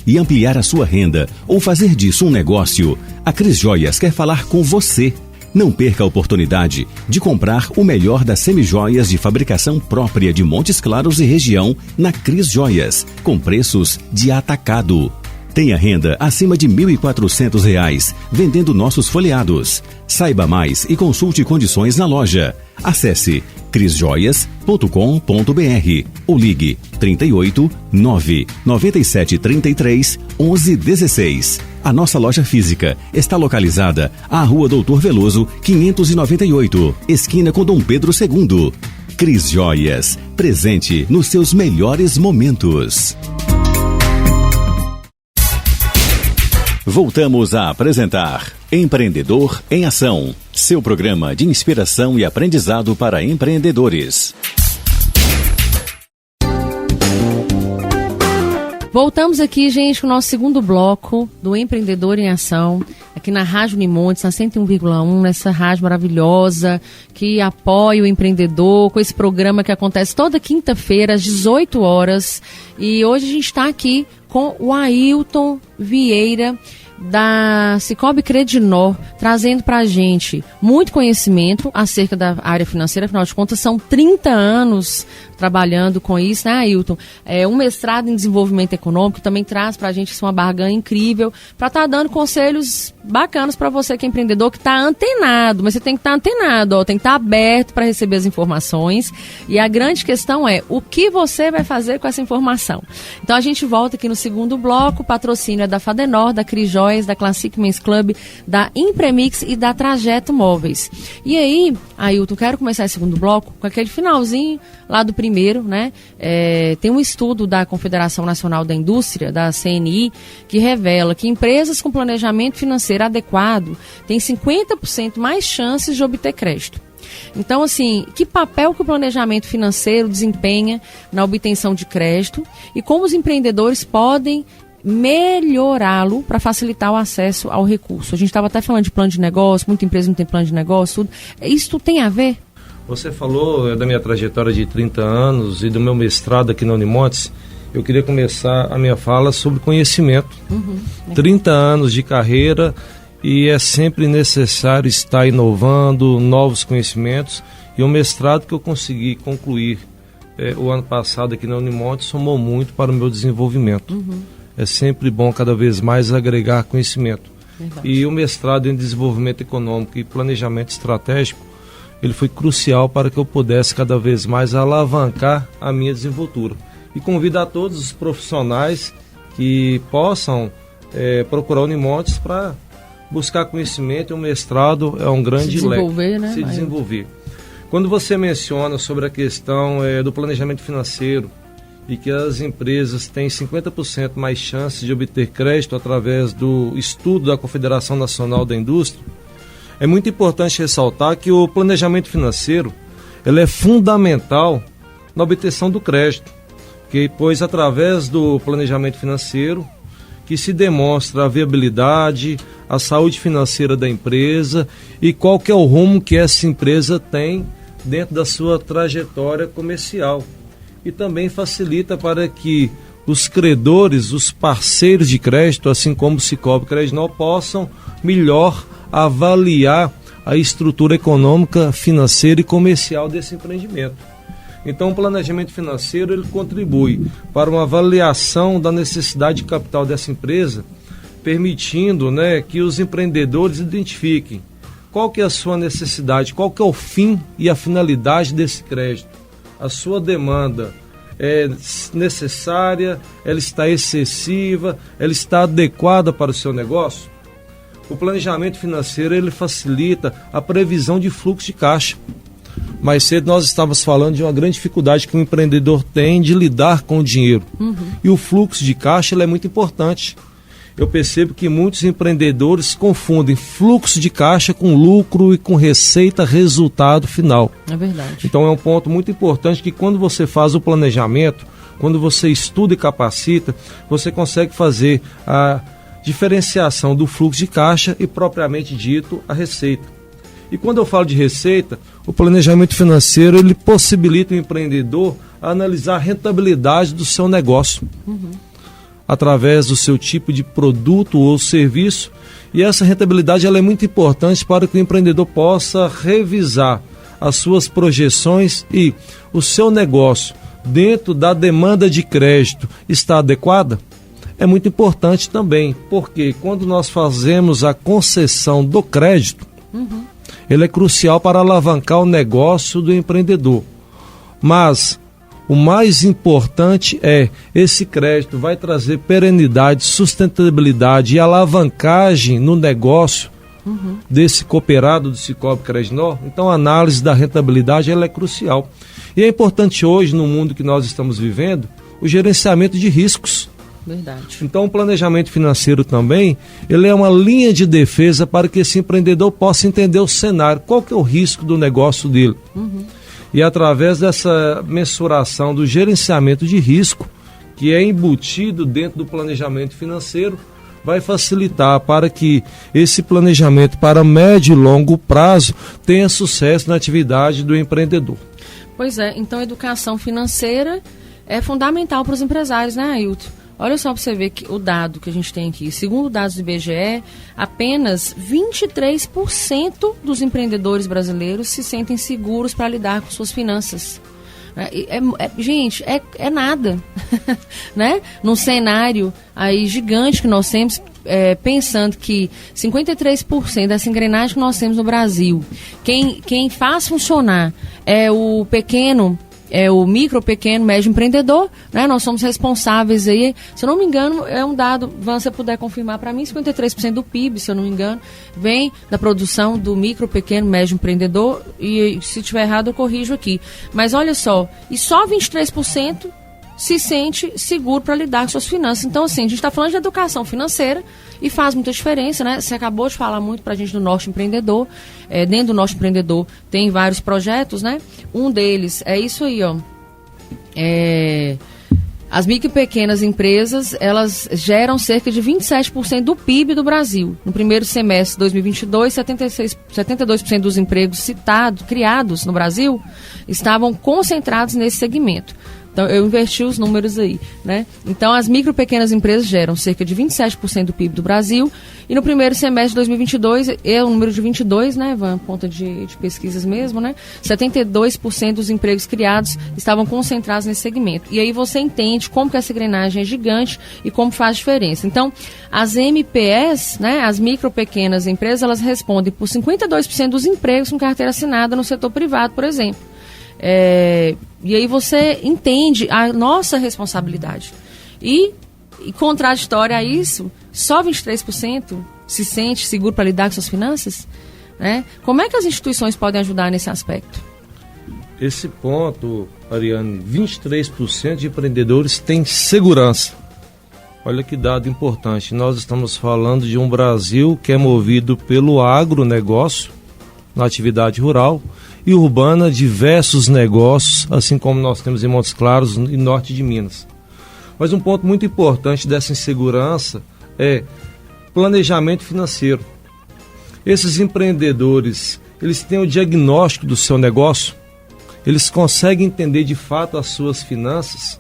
Speaker 1: E ampliar a sua renda ou fazer disso um negócio, a Cris Joias quer falar com você. Não perca a oportunidade de comprar o melhor das semijoias de fabricação própria de Montes Claros e região na Cris Joias, com preços de atacado. Tenha renda acima de R$ 1.400 vendendo nossos folheados. Saiba mais e consulte condições na loja. Acesse crisjoias.com.br ou ligue 38 997 33 11 16. A nossa loja física está localizada à Rua Doutor Veloso 598, esquina com Dom Pedro II. Cris Joias, presente nos seus melhores momentos. Voltamos a apresentar Empreendedor em Ação, seu programa de inspiração e aprendizado para empreendedores.
Speaker 2: Voltamos aqui, gente, com o nosso segundo bloco do Empreendedor em Ação, aqui na Rádio Unimontes, na 101,1, nessa rádio maravilhosa que apoia o empreendedor, com esse programa que acontece toda quinta-feira, às 18 horas. E hoje a gente está aqui com o Ailton Vieira, da Cicobi Credinor, trazendo para a gente muito conhecimento acerca da área financeira. Afinal de contas, são 30 anos trabalhando com isso, né, Ailton? Um mestrado em desenvolvimento econômico também traz para a gente uma barganha incrível para estar dando conselhos bacanas para você que é empreendedor, que está antenado, mas você tem que estar antenado, ó, tem que estar aberto para receber as informações. E a grande questão é o que você vai fazer com essa informação. Então a gente volta aqui no segundo bloco. O patrocínio é da Fadenor, da Crisjóias, da Classic Men's Club, da Impremix e da Trajeto Móveis. E aí, Ailton, quero começar esse segundo bloco com aquele finalzinho lá do primeiro, né? Tem um estudo da Confederação Nacional da Indústria, da CNI, que revela que empresas com planejamento financeiro adequado têm 50% mais chances de obter crédito. Então, assim, que papel que o planejamento financeiro desempenha na obtenção de crédito e como os empreendedores podem melhorá-lo para facilitar o acesso ao recurso? A gente estava até falando de plano de negócio, muita empresa não tem plano de negócio, tudo. Isso tudo tem a ver?
Speaker 3: Você falou da minha trajetória de 30 anos e do meu mestrado aqui na Unimontes. Eu queria começar a minha fala sobre conhecimento. 30 anos de carreira e é sempre necessário estar inovando, novos conhecimentos. E o mestrado que eu consegui concluir o ano passado aqui na Unimonte somou muito para o meu desenvolvimento. É sempre bom cada vez mais agregar conhecimento.
Speaker 2: Verdade.
Speaker 3: E o mestrado em desenvolvimento econômico e planejamento estratégico, ele foi crucial para que eu pudesse cada vez mais alavancar a minha desenvoltura. E convido a todos os profissionais que possam procurar Unimontes para buscar conhecimento. E o mestrado é um grande leque.
Speaker 2: Né?
Speaker 3: Se desenvolver. Quando você menciona sobre a questão do planejamento financeiro e que as empresas têm 50% mais chances de obter crédito através do estudo da Confederação Nacional da Indústria, é muito importante ressaltar que o planejamento financeiro ele é fundamental na obtenção do crédito, pois através do planejamento financeiro que se demonstra a viabilidade, a saúde financeira da empresa e qual que é o rumo que essa empresa tem dentro da sua trajetória comercial. E também facilita para que os credores, os parceiros de crédito, assim como o Sicoob Credinor, possam melhor avaliar a estrutura econômica, financeira e comercial desse empreendimento. Então, o planejamento financeiro ele contribui para uma avaliação da necessidade de capital dessa empresa, permitindo, que os empreendedores identifiquem qual que é a sua necessidade, qual que é o fim e a finalidade desse crédito. A sua demanda é necessária, ela está excessiva, ela está adequada para o seu negócio? O planejamento financeiro ele facilita a previsão de fluxo de caixa. Mais cedo nós estávamos falando de uma grande dificuldade que o empreendedor tem de lidar com o dinheiro. E o fluxo de caixa ele é muito importante. Eu percebo que muitos empreendedores confundem fluxo de caixa com lucro e com receita, resultado final.
Speaker 2: É verdade.
Speaker 3: Então é um ponto muito importante que quando você faz o planejamento, quando você estuda e capacita, você consegue fazer a diferenciação do fluxo de caixa e propriamente dito a receita. E quando eu falo de receita, o planejamento financeiro ele possibilita o empreendedor a analisar a rentabilidade do seu negócio. Através do seu tipo de produto ou serviço, e essa rentabilidade ela é muito importante para que o empreendedor possa revisar as suas projeções e o seu negócio dentro da demanda de crédito está adequada? É muito importante também, porque quando nós fazemos a concessão do crédito, ele é crucial para alavancar o negócio do empreendedor. Mas o mais importante esse crédito vai trazer perenidade, sustentabilidade e alavancagem no negócio desse cooperado do Sicoob Credinor. Então a análise da rentabilidade ela é crucial. E é importante hoje, no mundo que nós estamos vivendo, o gerenciamento de riscos.
Speaker 2: Verdade.
Speaker 3: Então o planejamento financeiro também, ele é uma linha de defesa para que esse empreendedor possa entender o cenário, qual que é o risco do negócio dele. E através dessa mensuração do gerenciamento de risco, que é embutido dentro do planejamento financeiro, vai facilitar para que esse planejamento para médio e longo prazo tenha sucesso na atividade do empreendedor.
Speaker 2: Pois é, então a educação financeira é fundamental para os empresários, né, Ailton? Olha só para você ver que o dado que a gente tem aqui. Segundo dados do IBGE, apenas 23% dos empreendedores brasileiros se sentem seguros para lidar com suas finanças. Gente, é nada. Né? Num cenário aí gigante que nós temos, pensando que 53% dessa engrenagem que nós temos no Brasil, quem faz funcionar é o pequeno... o micro, pequeno, médio empreendedor, né? Nós somos responsáveis aí, se eu não me engano, é um dado, se você puder confirmar para mim, 53% do PIB, se eu não me engano, vem da produção do micro, pequeno, médio empreendedor, e se estiver errado eu corrijo aqui. Mas olha só, e só 23% se sente seguro para lidar com suas finanças. Então, assim, a gente está falando de educação financeira e faz muita diferença, né? Você acabou de falar muito para a gente do Norte Empreendedor. Dentro do Norte Empreendedor tem vários projetos, né? Um deles é isso aí, ó. As micro e pequenas empresas, elas geram cerca de 27% do PIB do Brasil. No primeiro semestre de 2022, 72% dos empregos criados no Brasil estavam concentrados nesse segmento. Então, eu inverti os números aí, né? Então, as micro e pequenas empresas geram cerca de 27% do PIB do Brasil. E no primeiro semestre de 2022, é o número de 22, né, Van? Ponta de pesquisas mesmo, né? 72% dos empregos criados estavam concentrados nesse segmento. E aí você entende como que essa engrenagem é gigante e como faz diferença. Então, as MPS, né, as micro e pequenas empresas, elas respondem por 52% dos empregos com carteira assinada no setor privado, por exemplo. E aí você entende a nossa responsabilidade. E contraditório a isso, só 23% se sente seguro para lidar com suas finanças? Né? Como é que as instituições podem ajudar nesse aspecto?
Speaker 3: Esse ponto, Ariane, 23% de empreendedores têm segurança. Olha que dado importante. Nós estamos falando de um Brasil que é movido pelo agronegócio, na atividade rural, e urbana, diversos negócios, assim como nós temos em Montes Claros e norte de Minas. Mas um ponto muito importante dessa insegurança é planejamento financeiro. Esses empreendedores, eles têm o diagnóstico do seu negócio, eles conseguem entender de fato as suas finanças,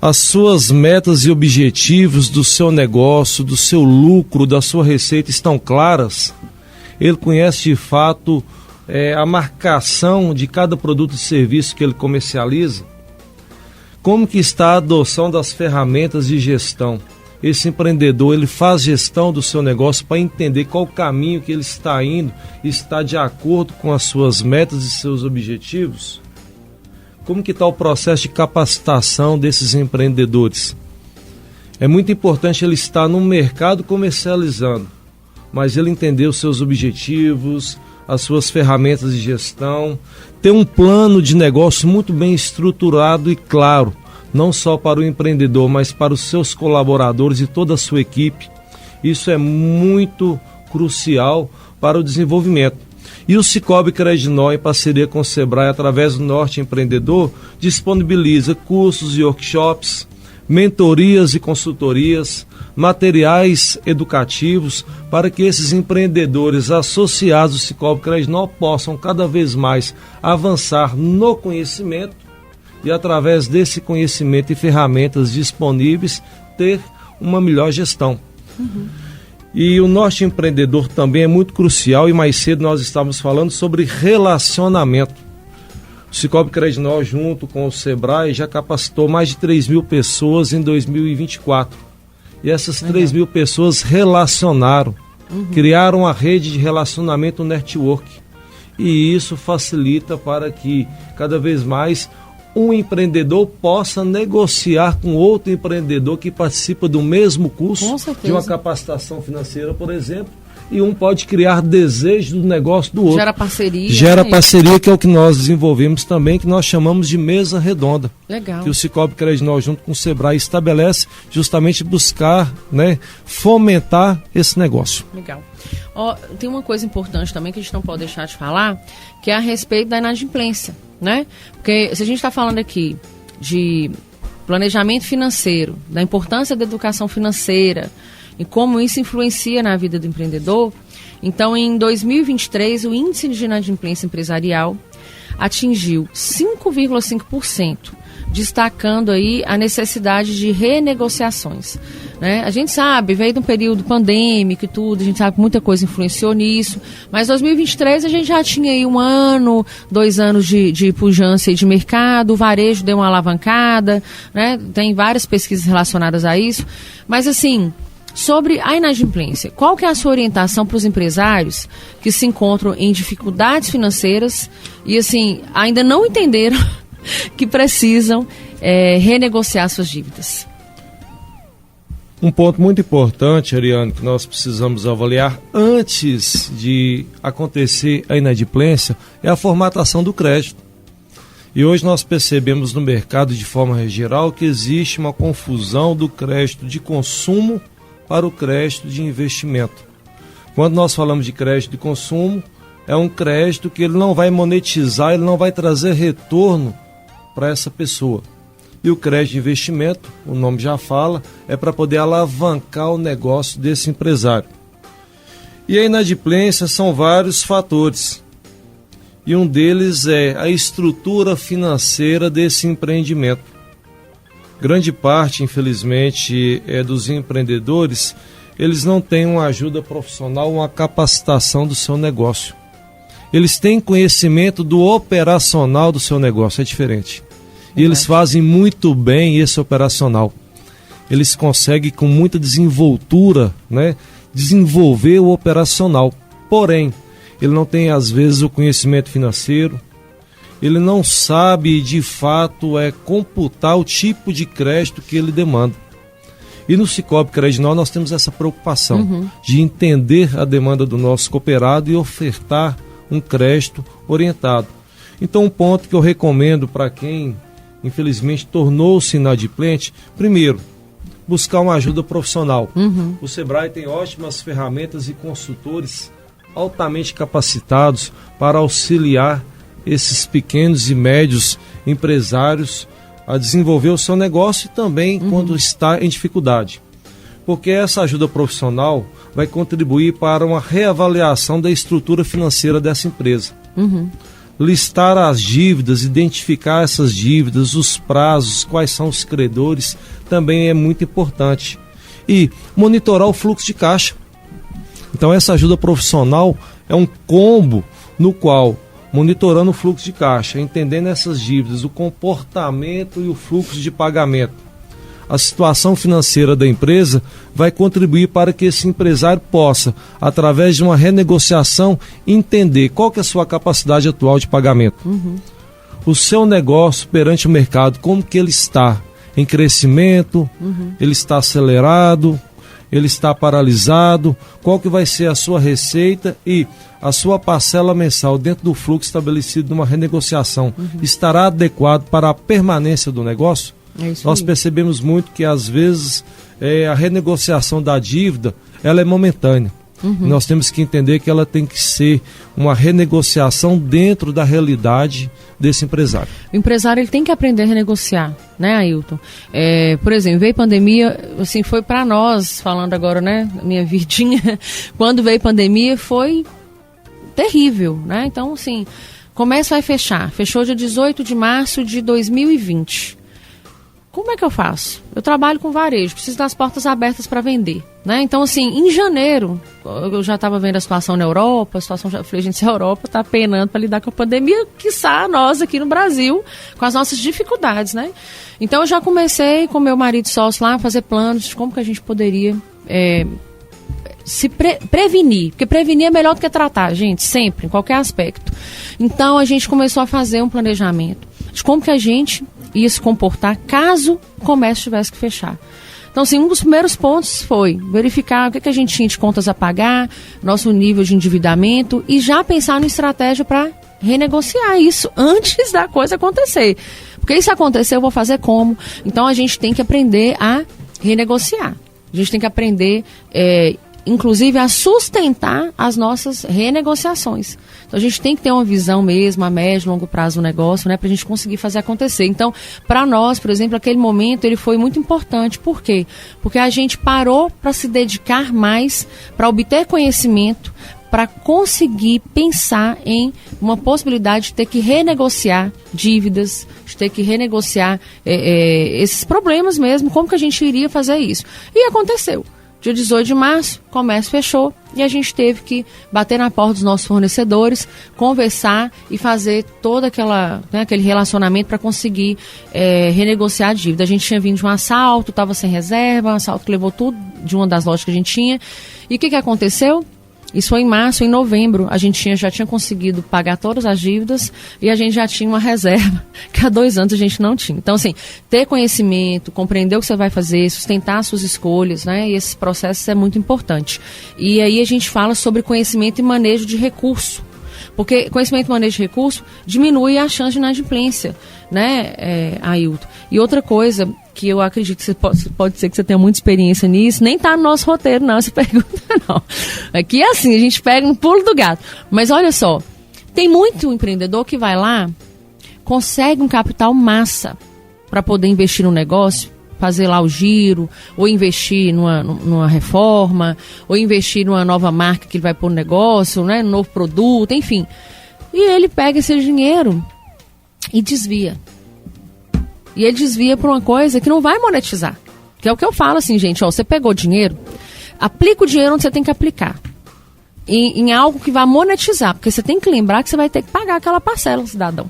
Speaker 3: as suas metas e objetivos do seu negócio, do seu lucro, da sua receita estão claras. Ele conhece de fato a marcação de cada produto e serviço que ele comercializa. Como que está a adoção das ferramentas de gestão? Esse empreendedor, ele faz gestão do seu negócio para entender qual o caminho que ele está indo e está de acordo com as suas metas e seus objetivos? Como que está o processo de capacitação desses empreendedores? É muito importante ele estar no mercado comercializando, mas ele entender os seus objetivos, as suas ferramentas de gestão, ter um plano de negócio muito bem estruturado e claro, não só para o empreendedor, mas para os seus colaboradores e toda a sua equipe. Isso é muito crucial para o desenvolvimento. E o Cicobi Credinol, em parceria com o Sebrae, através do Norte Empreendedor, disponibiliza cursos e workshops, mentorias e consultorias, materiais educativos para que esses empreendedores associados ao Cicobi Credinol possam cada vez mais avançar no conhecimento e, através desse conhecimento e ferramentas disponíveis, ter uma melhor gestão. E o Norte Empreendedor também é muito crucial, e mais cedo nós estávamos falando sobre relacionamento. O Cicobi Credinol, junto com o Sebrae, já capacitou mais de 3 mil pessoas em 2024. E essas 3 mil pessoas relacionaram, criaram a rede de relacionamento network. E isso facilita para que cada vez mais um empreendedor possa negociar com outro empreendedor que participa do mesmo curso, de uma capacitação financeira, por exemplo, e um pode criar desejo do negócio do outro.
Speaker 2: Gera parceria.
Speaker 3: Gera parceria, que é o que nós desenvolvemos também, que nós chamamos de mesa redonda.
Speaker 2: Legal.
Speaker 3: Que o Cicobi Credinol, junto com o Sebrae, estabelece justamente buscar, né, fomentar esse negócio.
Speaker 2: Legal. Tem uma coisa importante também que a gente não pode deixar de falar, que é a respeito da inadimplência, né? Porque se a gente está falando aqui de planejamento financeiro, da importância da educação financeira e como isso influencia na vida do empreendedor, então em 2023 o índice de inadimplência empresarial atingiu 5,5%, destacando aí a necessidade de renegociações. Né? A gente sabe, veio de um período pandêmico e tudo, a gente sabe que muita coisa influenciou nisso, mas 2023 a gente já tinha aí 1 ano, 2 anos de pujança de mercado, o varejo deu uma alavancada, né? Tem várias pesquisas relacionadas a isso, mas assim, sobre a inadimplência, qual que é a sua orientação para os empresários que se encontram em dificuldades financeiras e assim, ainda não entenderam que precisam renegociar suas dívidas?
Speaker 3: Um ponto muito importante, Ariane, que nós precisamos avaliar antes de acontecer a inadimplência é a formatação do crédito. E hoje nós percebemos no mercado, de forma geral, que existe uma confusão do crédito de consumo para o crédito de investimento. Quando nós falamos de crédito de consumo, é um crédito que ele não vai monetizar, ele não vai trazer retorno para essa pessoa. E o crédito de investimento, o nome já fala, é para poder alavancar o negócio desse empresário. E a inadimplência são vários fatores. E um deles é a estrutura financeira desse empreendimento. Grande parte, infelizmente, dos empreendedores, eles não têm uma ajuda profissional, uma capacitação do seu negócio. Eles têm conhecimento do operacional do seu negócio, é diferente. E eles fazem muito bem esse operacional. Eles conseguem, com muita desenvoltura, né, desenvolver o operacional. Porém, ele não tem, às vezes, o conhecimento financeiro. Ele não sabe, de fato, computar o tipo de crédito que ele demanda. E no Sicoob Credinol nós temos essa preocupação de entender a demanda do nosso cooperado e ofertar um crédito orientado. Então, um ponto que eu recomendo para quem, infelizmente, tornou-se inadimplente, primeiro, buscar uma ajuda profissional. O Sebrae tem ótimas ferramentas e consultores altamente capacitados para auxiliar esses pequenos e médios empresários a desenvolver o seu negócio e também quando está em dificuldade. Porque essa ajuda profissional vai contribuir para uma reavaliação da estrutura financeira dessa empresa. Listar as dívidas, identificar essas dívidas, os prazos, quais são os credores, também é muito importante. E monitorar o fluxo de caixa. Então essa ajuda profissional é um combo no qual, monitorando o fluxo de caixa, entendendo essas dívidas, o comportamento e o fluxo de pagamento, a situação financeira da empresa, vai contribuir para que esse empresário possa, através de uma renegociação, entender qual que é a sua capacidade atual de pagamento. O seu negócio perante o mercado, como que ele está? Em crescimento? Ele está acelerado? Ele está paralisado? Qual que vai ser a sua receita e a sua parcela mensal dentro do fluxo estabelecido numa renegociação estará adequado para a permanência do negócio? Nós percebemos muito que às vezes a renegociação da dívida ela é momentânea. Nós temos que entender que ela tem que ser uma renegociação dentro da realidade desse empresário. O
Speaker 2: empresário ele tem que aprender a renegociar, né, Ailton? Por exemplo, veio pandemia, assim, foi para nós, falando agora, né, minha vidinha, quando veio pandemia foi terrível, né? Então, assim, comércio vai fechar. Fechou dia 18 de março de 2020. Como é que eu faço? Eu trabalho com varejo, preciso das portas abertas para vender, né? Então, assim, em janeiro, eu já estava vendo a situação na Europa, eu falei, gente, se a Europa está penando para lidar com a pandemia, quiçá nós aqui no Brasil, com as nossas dificuldades, né? Então, eu já comecei com meu marido sócio lá a fazer planos de como que a gente poderia se prevenir, porque prevenir é melhor do que tratar, gente, sempre, em qualquer aspecto. Então, a gente começou a fazer um planejamento de como que a gente ia se comportar caso o comércio tivesse que fechar. Então, assim, um dos primeiros pontos foi verificar o que a gente tinha de contas a pagar, nosso nível de endividamento e já pensar numa estratégia para renegociar isso antes da coisa acontecer. Porque se acontecer, eu vou fazer como? Então, a gente tem que aprender a renegociar. A gente tem que aprender, inclusive, a sustentar as nossas renegociações. Então, a gente tem que ter uma visão mesmo, a médio e longo prazo do negócio, né, para a gente conseguir fazer acontecer. Então, para nós, por exemplo, aquele momento ele foi muito importante. Por quê? Porque a gente parou para se dedicar mais, para obter conhecimento, para conseguir pensar em uma possibilidade de ter que renegociar dívidas, de ter que renegociar esses problemas mesmo, como que a gente iria fazer isso. E aconteceu. Dia 18 de março, o comércio fechou e a gente teve que bater na porta dos nossos fornecedores, conversar e fazer todo aquele relacionamento para conseguir renegociar a dívida. A gente tinha vindo de um assalto, estava sem reserva, um assalto que levou tudo de uma das lojas que a gente tinha. E o que aconteceu? Isso foi em março, em novembro, a gente já tinha conseguido pagar todas as dívidas e a gente já tinha uma reserva que há 2 anos a gente não tinha. Então, assim, ter conhecimento, compreender o que você vai fazer, sustentar as suas escolhas, né? E esses processos é muito importante. E aí a gente fala sobre conhecimento e manejo de recurso. Porque conhecimento e manejo de recurso diminui a chance de inadimplência, né, Ailton? E outra coisa que eu acredito que pode ser que você tenha muita experiência nisso, nem está no nosso roteiro, não, essa pergunta não. Aqui é assim, a gente pega um pulo do gato. Mas olha só, tem muito empreendedor que vai lá, consegue um capital massa para poder investir no negócio, fazer lá o giro, ou investir numa reforma, ou investir numa nova marca que ele vai pôr no negócio, né, num novo produto, enfim. E ele pega esse dinheiro e desvia. E ele desvia para uma coisa que não vai monetizar. Que é o que eu falo assim, gente, ó, você pegou dinheiro, aplica o dinheiro onde você tem que aplicar. Em algo que vai monetizar, porque você tem que lembrar que você vai ter que pagar aquela parcela, cidadão.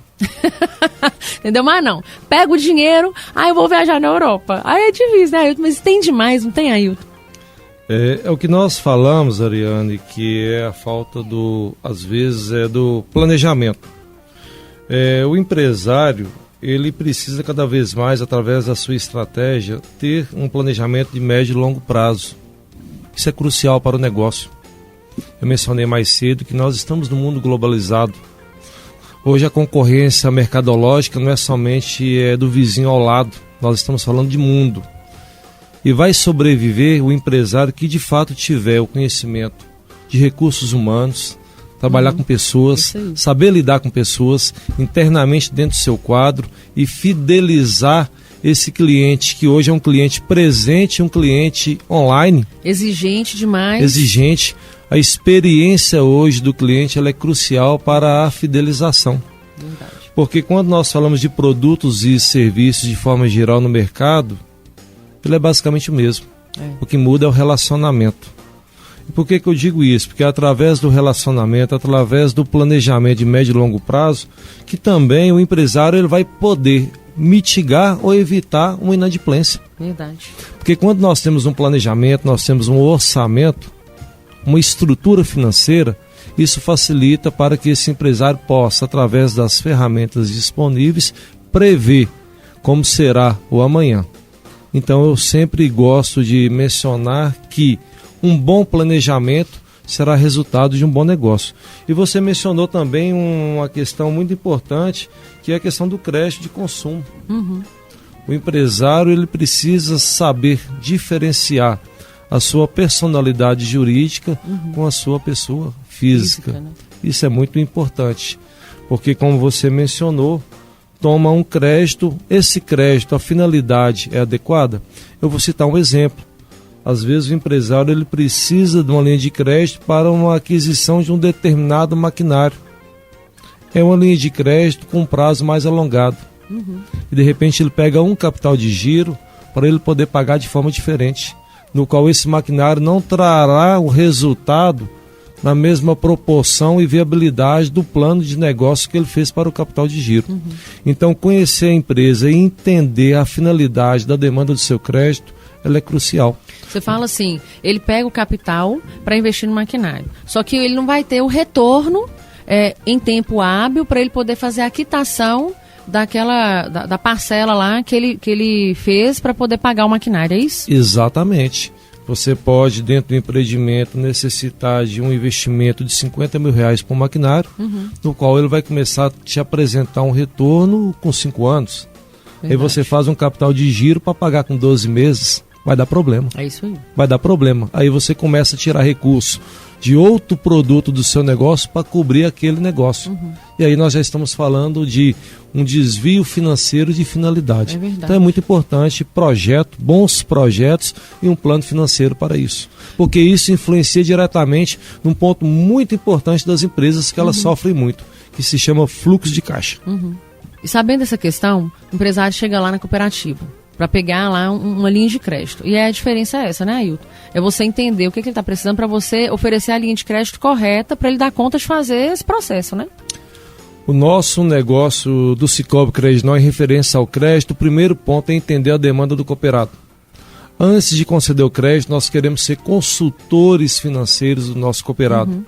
Speaker 2: Entendeu? Mas não, pega o dinheiro, eu vou viajar na Europa. Aí é difícil, né, Ailton? Mas tem demais, não tem, Ailton?
Speaker 3: É o que nós falamos, Ariane, que é a falta às vezes, do planejamento. O empresário, ele precisa cada vez mais, através da sua estratégia, ter um planejamento de médio e longo prazo. Isso é crucial para o negócio. Eu mencionei mais cedo que nós estamos num mundo globalizado. Hoje a concorrência mercadológica não é somente do vizinho ao lado, nós estamos falando de mundo. E vai sobreviver o empresário que de fato tiver o conhecimento de recursos humanos, trabalhar com pessoas, saber lidar com pessoas internamente dentro do seu quadro e fidelizar esse cliente, que hoje é um cliente presente, um cliente online.
Speaker 2: Exigente demais.
Speaker 3: Exigente. A experiência hoje do cliente ela é crucial para a fidelização.
Speaker 2: Verdade.
Speaker 3: Porque quando nós falamos de produtos e serviços de forma geral no mercado, ele é basicamente o mesmo. O que muda é o relacionamento. E por que eu digo isso? Porque é através do relacionamento, através do planejamento de médio e longo prazo, que também o empresário ele vai poder mitigar ou evitar uma inadimplência.
Speaker 2: Verdade.
Speaker 3: Porque quando nós temos um planejamento, nós temos um orçamento, uma estrutura financeira, isso facilita para que esse empresário possa, através das ferramentas disponíveis, prever como será o amanhã. Então eu sempre gosto de mencionar que um bom planejamento será resultado de um bom negócio. E você mencionou também uma questão muito importante, que é a questão do crédito de consumo. O empresário ele precisa saber diferenciar a sua personalidade jurídica com a sua pessoa física.
Speaker 2: Né?
Speaker 3: Isso é muito importante, porque como você mencionou, toma um crédito, esse crédito, a finalidade é adequada? Eu vou citar um exemplo. Às vezes o empresário ele precisa de uma linha de crédito para uma aquisição de um determinado maquinário. É uma linha de crédito com um prazo mais alongado. E de repente ele pega um capital de giro para ele poder pagar de forma diferente, no qual esse maquinário não trará o resultado na mesma proporção e viabilidade do plano de negócio que ele fez para o capital de giro. Então, conhecer a empresa e entender a finalidade da demanda do seu crédito, ela é crucial.
Speaker 2: Você fala assim, ele pega o capital para investir no maquinário, só que ele não vai ter o retorno em tempo hábil para ele poder fazer a quitação da parcela lá que ele fez para poder pagar o maquinário, é isso?
Speaker 3: Exatamente. Você pode, dentro do empreendimento, necessitar de um investimento de R$50 mil para o maquinário, no qual ele vai começar a te apresentar um retorno com 5 anos. Verdade. Aí você faz um capital de giro para pagar com 12 meses, vai dar problema.
Speaker 2: É isso aí.
Speaker 3: Vai dar problema. Aí você começa a tirar recurso de outro produto do seu negócio para cobrir aquele negócio. E aí nós já estamos falando de um desvio financeiro de finalidade. Então é muito importante bons projetos e um plano financeiro para isso. Porque isso influencia diretamente num ponto muito importante das empresas que elas sofrem muito, que se chama fluxo de caixa.
Speaker 2: E sabendo dessa questão, o empresário chega lá na cooperativa para pegar lá uma linha de crédito. E a diferença é essa, né, Ailton? É você entender o que ele está precisando para você oferecer a linha de crédito correta para ele dar conta de fazer esse processo, né?
Speaker 3: O nosso negócio do Cicobi Credinor em referência ao crédito, o primeiro ponto é entender a demanda do cooperado. Antes de conceder o crédito, nós queremos ser consultores financeiros do nosso cooperado.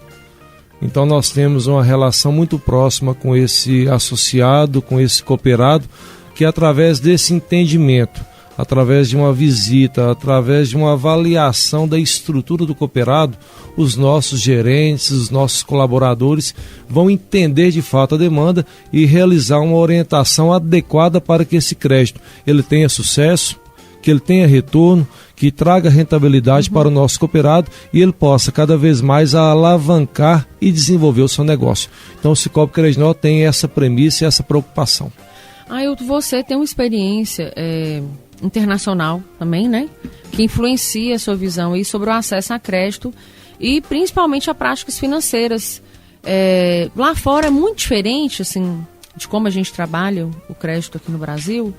Speaker 3: Então nós temos uma relação muito próxima com esse associado, com esse cooperado, que através desse entendimento, através de uma visita, através de uma avaliação da estrutura do cooperado, os nossos gerentes, os nossos colaboradores vão entender de fato a demanda e realizar uma orientação adequada para que esse crédito ele tenha sucesso, que ele tenha retorno, que traga rentabilidade para o nosso cooperado e ele possa cada vez mais alavancar e desenvolver o seu negócio. Então o Cicobi Credinor tem essa premissa e essa preocupação.
Speaker 2: Ailton, você tem uma experiência internacional também, né? Que influencia a sua visão aí sobre o acesso a crédito e principalmente a práticas financeiras Lá fora é muito diferente, assim, de como a gente trabalha o crédito aqui no Brasil.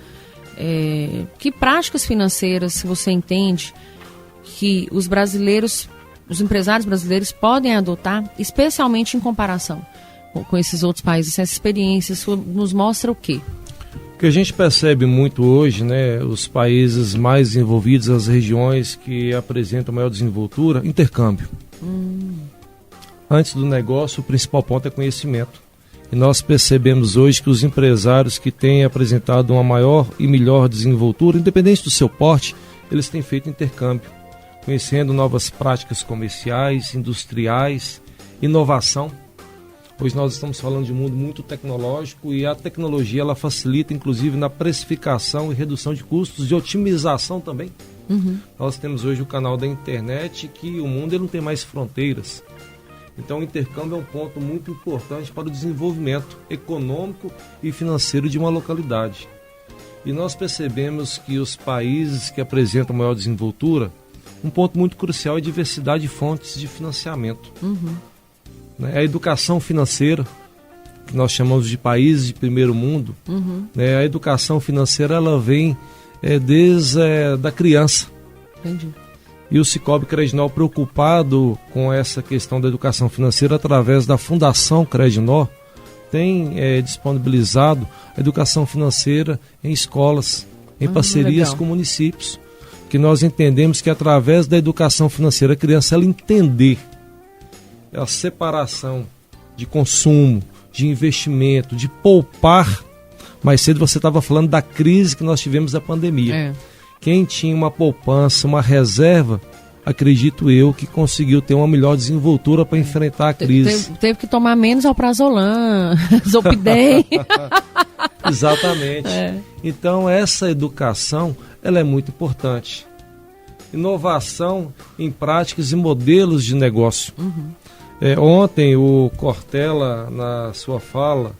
Speaker 2: Que práticas financeiras você entende que os empresários brasileiros podem adotar, especialmente em comparação com esses outros países? Essa experiência sua nos mostra o quê?
Speaker 3: O que a gente percebe muito hoje, né, os países mais desenvolvidos, as regiões que apresentam maior desenvoltura, intercâmbio. Antes do negócio, o principal ponto é conhecimento. E nós percebemos hoje que os empresários que têm apresentado uma maior e melhor desenvoltura, independente do seu porte, eles têm feito intercâmbio, conhecendo novas práticas comerciais, industriais, inovação. Hoje nós estamos falando de um mundo muito tecnológico e a tecnologia ela facilita inclusive na precificação e redução de custos, de otimização também. Nós temos hoje o canal da internet que o mundo ele não tem mais fronteiras. Então o intercâmbio é um ponto muito importante para o desenvolvimento econômico e financeiro de uma localidade. E nós percebemos que os países que apresentam maior desenvoltura, um ponto muito crucial é a diversidade de fontes de financiamento. A educação financeira, que nós chamamos de países de primeiro mundo, a educação financeira ela vem desde da criança.
Speaker 2: Entendi.
Speaker 3: E o Sicoob Credinor, preocupado com essa questão da educação financeira, através da Fundação Credinor, tem disponibilizado a educação financeira em escolas, em parcerias com municípios, que nós entendemos que através da educação financeira, a criança ela entender a separação de consumo, de investimento, de poupar. Mais cedo você estava falando da crise que nós tivemos da pandemia. Quem tinha uma poupança, uma reserva, acredito eu que conseguiu ter uma melhor desenvoltura para enfrentar a crise.
Speaker 2: Teve que tomar menos alprazolam, Zolpidem.
Speaker 3: Exatamente. Então essa educação ela é muito importante. Inovação em práticas e modelos de negócio. Ontem o Cortella, na sua fala,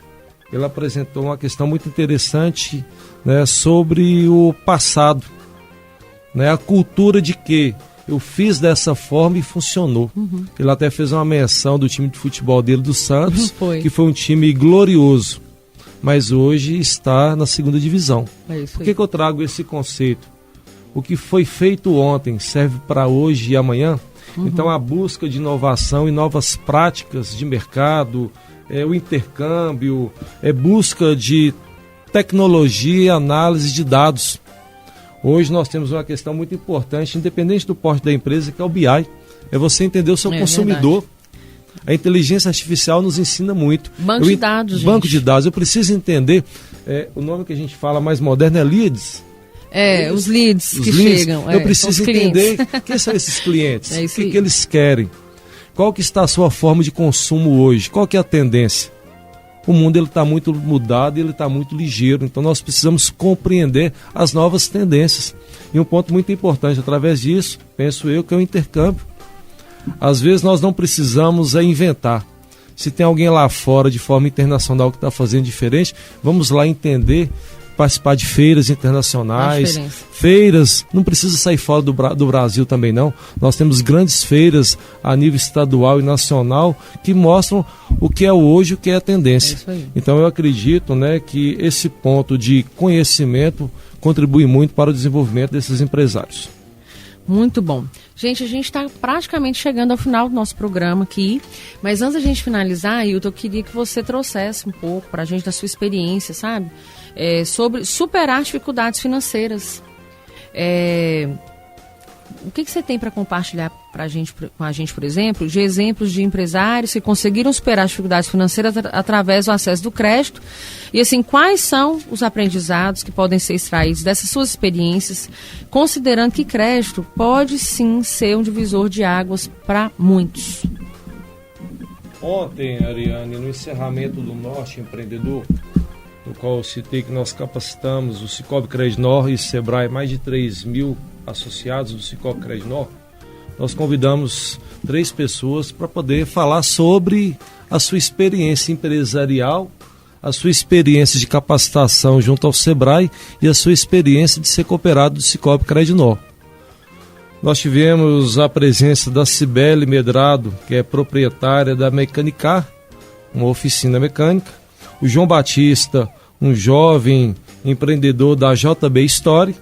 Speaker 3: ele apresentou uma questão muito interessante, né, sobre o passado. A cultura de que eu fiz dessa forma e funcionou. Ele até fez uma menção do time de futebol dele, do Santos, que foi um time glorioso, mas hoje está na segunda divisão. Por que eu trago esse conceito? O que foi feito ontem serve para hoje e amanhã? Então a busca de inovação e novas práticas de mercado, o intercâmbio, busca de tecnologia e análise de dados. Hoje nós temos uma questão muito importante, independente do porte da empresa, que é o BI. É você entender o seu consumidor. Verdade. A inteligência artificial nos ensina muito.
Speaker 2: Banco de dados, gente.
Speaker 3: Banco de dados. Eu preciso entender, o nome que a gente fala mais moderno é leads.
Speaker 2: Os leads que chegam.
Speaker 3: Eu preciso entender quem são esses clientes, o que eles querem, qual que está a sua forma de consumo hoje, qual que é a tendência. O mundo está muito mudado e ele está muito ligeiro, então nós precisamos compreender as novas tendências. E um ponto muito importante, através disso, penso eu, que é o intercâmbio. Às vezes nós não precisamos inventar. Se tem alguém lá fora de forma internacional que está fazendo diferente, vamos lá entender, participar de feiras internacionais, feiras, não precisa sair fora do Brasil também não, nós temos grandes feiras a nível estadual e nacional que mostram o que é hoje, o que é a tendência. Então eu acredito, né, que esse ponto de conhecimento contribui muito para o desenvolvimento desses empresários.
Speaker 2: Muito bom. Gente, a gente está praticamente chegando ao final do nosso programa aqui, mas antes da gente finalizar, Ailton, eu queria que você trouxesse um pouco para a gente da sua experiência, sabe? Sobre superar dificuldades financeiras. O que você tem para compartilhar com a gente, por exemplo, de exemplos de empresários que conseguiram superar as dificuldades financeiras através do acesso do crédito? E assim, quais são os aprendizados que podem ser extraídos dessas suas experiências, considerando que crédito pode sim ser um divisor de águas para muitos?
Speaker 3: Ontem, Ariane, no encerramento do Norte Empreendedor, no qual eu citei que nós capacitamos o Sicoob Credinor e o Sebrae, mais de 3.000 associados do Sicoob Credinor, nós convidamos 3 pessoas para poder falar sobre a sua experiência empresarial, a sua experiência de capacitação junto ao Sebrae e a sua experiência de ser cooperado do Sicoob Credinor. Nós tivemos a presença da Cibele Medrado, que é proprietária da Mecanicar, uma oficina mecânica. O João Batista, um jovem empreendedor da JB Story.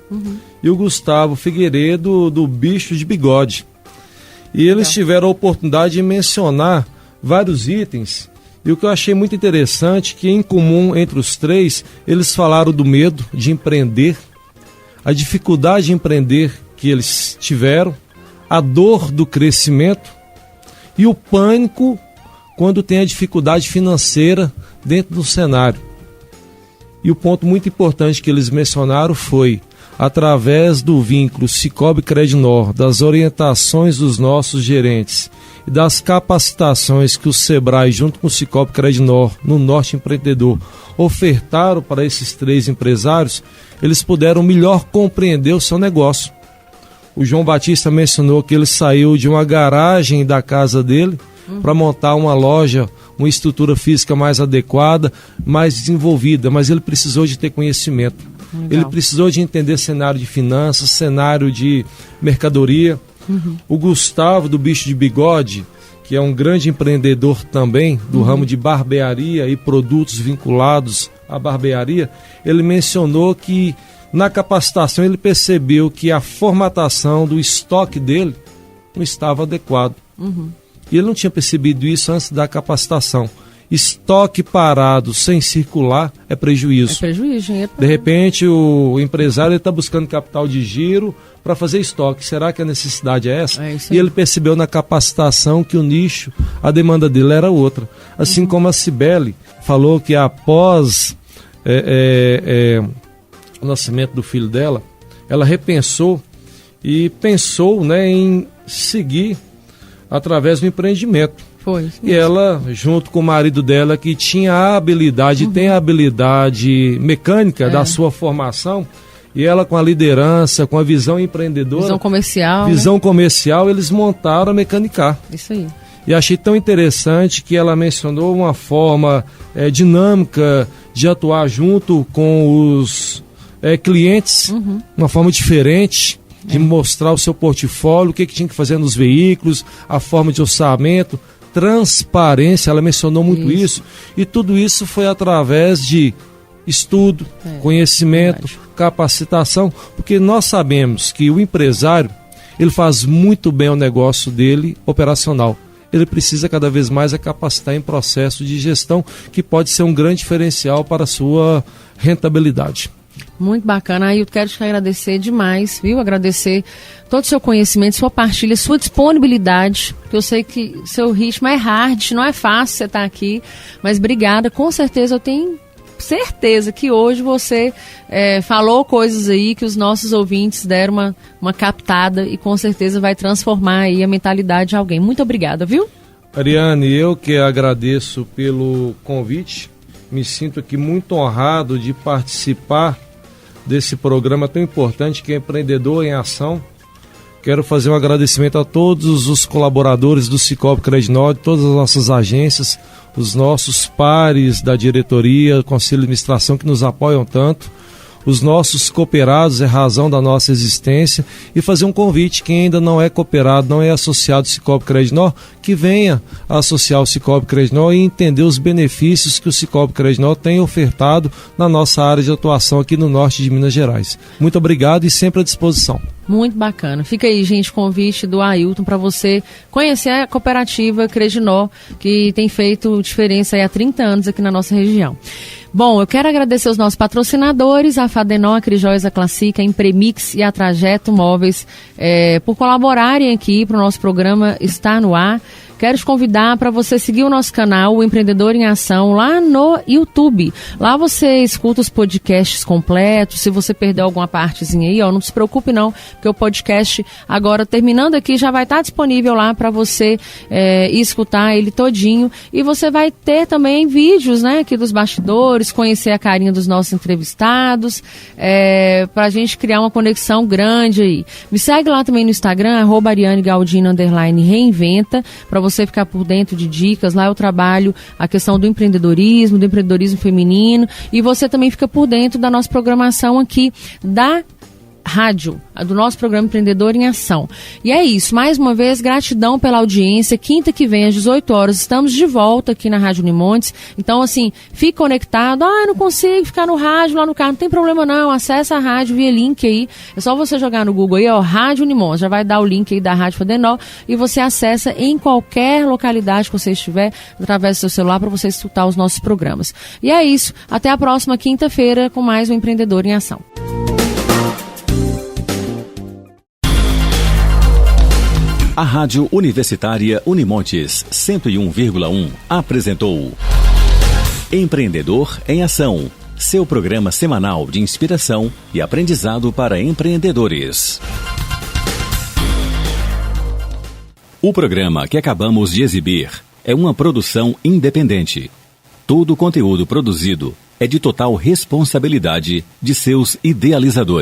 Speaker 3: E o Gustavo Figueiredo, do Bicho de Bigode. E eles tiveram a oportunidade de mencionar vários itens. E o que eu achei muito interessante, que em comum entre os três, eles falaram do medo de empreender, a dificuldade de empreender que eles tiveram, a dor do crescimento e o pânico quando tem a dificuldade financeira dentro do cenário. E o ponto muito importante que eles mencionaram foi, através do vínculo Sicoob Credinor, das orientações dos nossos gerentes e das capacitações que o Sebrae, junto com o Sicoob Credinor, no Norte Empreendedor, ofertaram para esses três empresários, eles puderam melhor compreender o seu negócio. O João Batista mencionou que ele saiu de uma garagem da casa dele para montar uma loja, uma estrutura física mais adequada, mais desenvolvida, mas ele precisou de ter conhecimento. Legal. Ele precisou de entender cenário de finanças, cenário de mercadoria. O Gustavo, do Bicho de Bigode, que é um grande empreendedor também do ramo de barbearia e produtos vinculados à barbearia, ele mencionou que na capacitação ele percebeu que a formatação do estoque dele não estava adequado. E ele não tinha percebido isso antes da capacitação. Estoque parado, sem circular, é prejuízo. É prejuízo, hein? De repente, o empresário está buscando capital de giro para fazer estoque. Será que a necessidade é essa? E ele percebeu na capacitação que o nicho, a demanda dele era outra. Assim como a Cibele falou que após o nascimento do filho dela, ela repensou e pensou, né, em seguir através do empreendimento. E ela, junto com o marido dela, que tinha a habilidade, tem a habilidade mecânica da sua formação, e ela com a liderança, com a visão empreendedora, visão comercial, eles montaram a Mecanicar. Isso aí. E achei tão interessante que ela mencionou uma forma dinâmica de atuar junto com os clientes, uma forma diferente de mostrar o seu portfólio, o que tinha que fazer nos veículos, a forma de orçamento, transparência, ela mencionou muito isso, e tudo isso foi através de estudo, conhecimento, capacitação, porque nós sabemos que o empresário, ele faz muito bem o negócio dele operacional. Ele precisa cada vez mais capacitar em processo de gestão, que pode ser um grande diferencial para a sua rentabilidade.
Speaker 2: Muito bacana. Aí eu quero te agradecer demais, viu? Agradecer todo o seu conhecimento, sua partilha, sua disponibilidade, porque eu sei que seu ritmo é hard, não é fácil você estar aqui, mas obrigada. Com certeza, eu tenho certeza que hoje você falou coisas aí que os nossos ouvintes deram uma captada e com certeza vai transformar aí a mentalidade de alguém. Muito obrigada, viu?
Speaker 3: Ariane, eu que agradeço pelo convite, me sinto aqui muito honrado de participar desse programa tão importante que é Empreendedor em Ação. Quero fazer um agradecimento a todos os colaboradores do Sicoob Credinor, todas as nossas agências, os nossos pares da diretoria, conselho de administração que nos apoiam tanto, os nossos cooperados, é razão da nossa existência, e fazer um convite, quem ainda não é cooperado, não é associado ao Sicoob Credinor, que venha associar o Sicoob Credinor e entender os benefícios que o Sicoob Credinor tem ofertado na nossa área de atuação aqui no norte de Minas Gerais. Muito obrigado e sempre à disposição.
Speaker 2: Muito bacana. Fica aí, gente, convite do Ailton para você conhecer a cooperativa Credinor, que tem feito diferença aí há 30 anos aqui na nossa região. Bom, eu quero agradecer os nossos patrocinadores, a Fadenor, a Crijóis, a Classica, a Impremix e a Trajeto Móveis, por colaborarem aqui para o nosso programa estar no ar. Quero te convidar para você seguir o nosso canal, o Empreendedor em Ação, lá no YouTube. Lá você escuta os podcasts completos. Se você perdeu alguma partezinha aí, não se preocupe não, porque o podcast agora, terminando aqui, já vai estar disponível lá para você escutar ele todinho. E você vai ter também vídeos, né, aqui dos bastidores, conhecer a carinha dos nossos entrevistados, para a gente criar uma conexão grande aí. Me segue lá também no Instagram, @ArianeGaldino_reinventa, para você ficar por dentro de dicas. Lá eu trabalho a questão do empreendedorismo feminino, e você também fica por dentro da nossa programação aqui da rádio, do nosso programa Empreendedor em Ação. E é isso, mais uma vez, gratidão pela audiência. Quinta que vem, às 18 horas, estamos de volta aqui na Rádio Unimontes. Então, assim, fique conectado. Eu não consigo ficar no rádio lá no carro. Não tem problema não, acessa a rádio via link aí. É só você jogar no Google aí, Rádio Unimontes. Já vai dar o link aí da Rádio Fadenol e você acessa em qualquer localidade que você estiver, através do seu celular, para você escutar os nossos programas. E é isso, até a próxima quinta-feira com mais um Empreendedor em Ação.
Speaker 1: A Rádio Universitária Unimontes 101,1 apresentou Empreendedor em Ação, seu programa semanal de inspiração e aprendizado para empreendedores. O programa que acabamos de exibir é uma produção independente. Todo o conteúdo produzido é de total responsabilidade de seus idealizadores.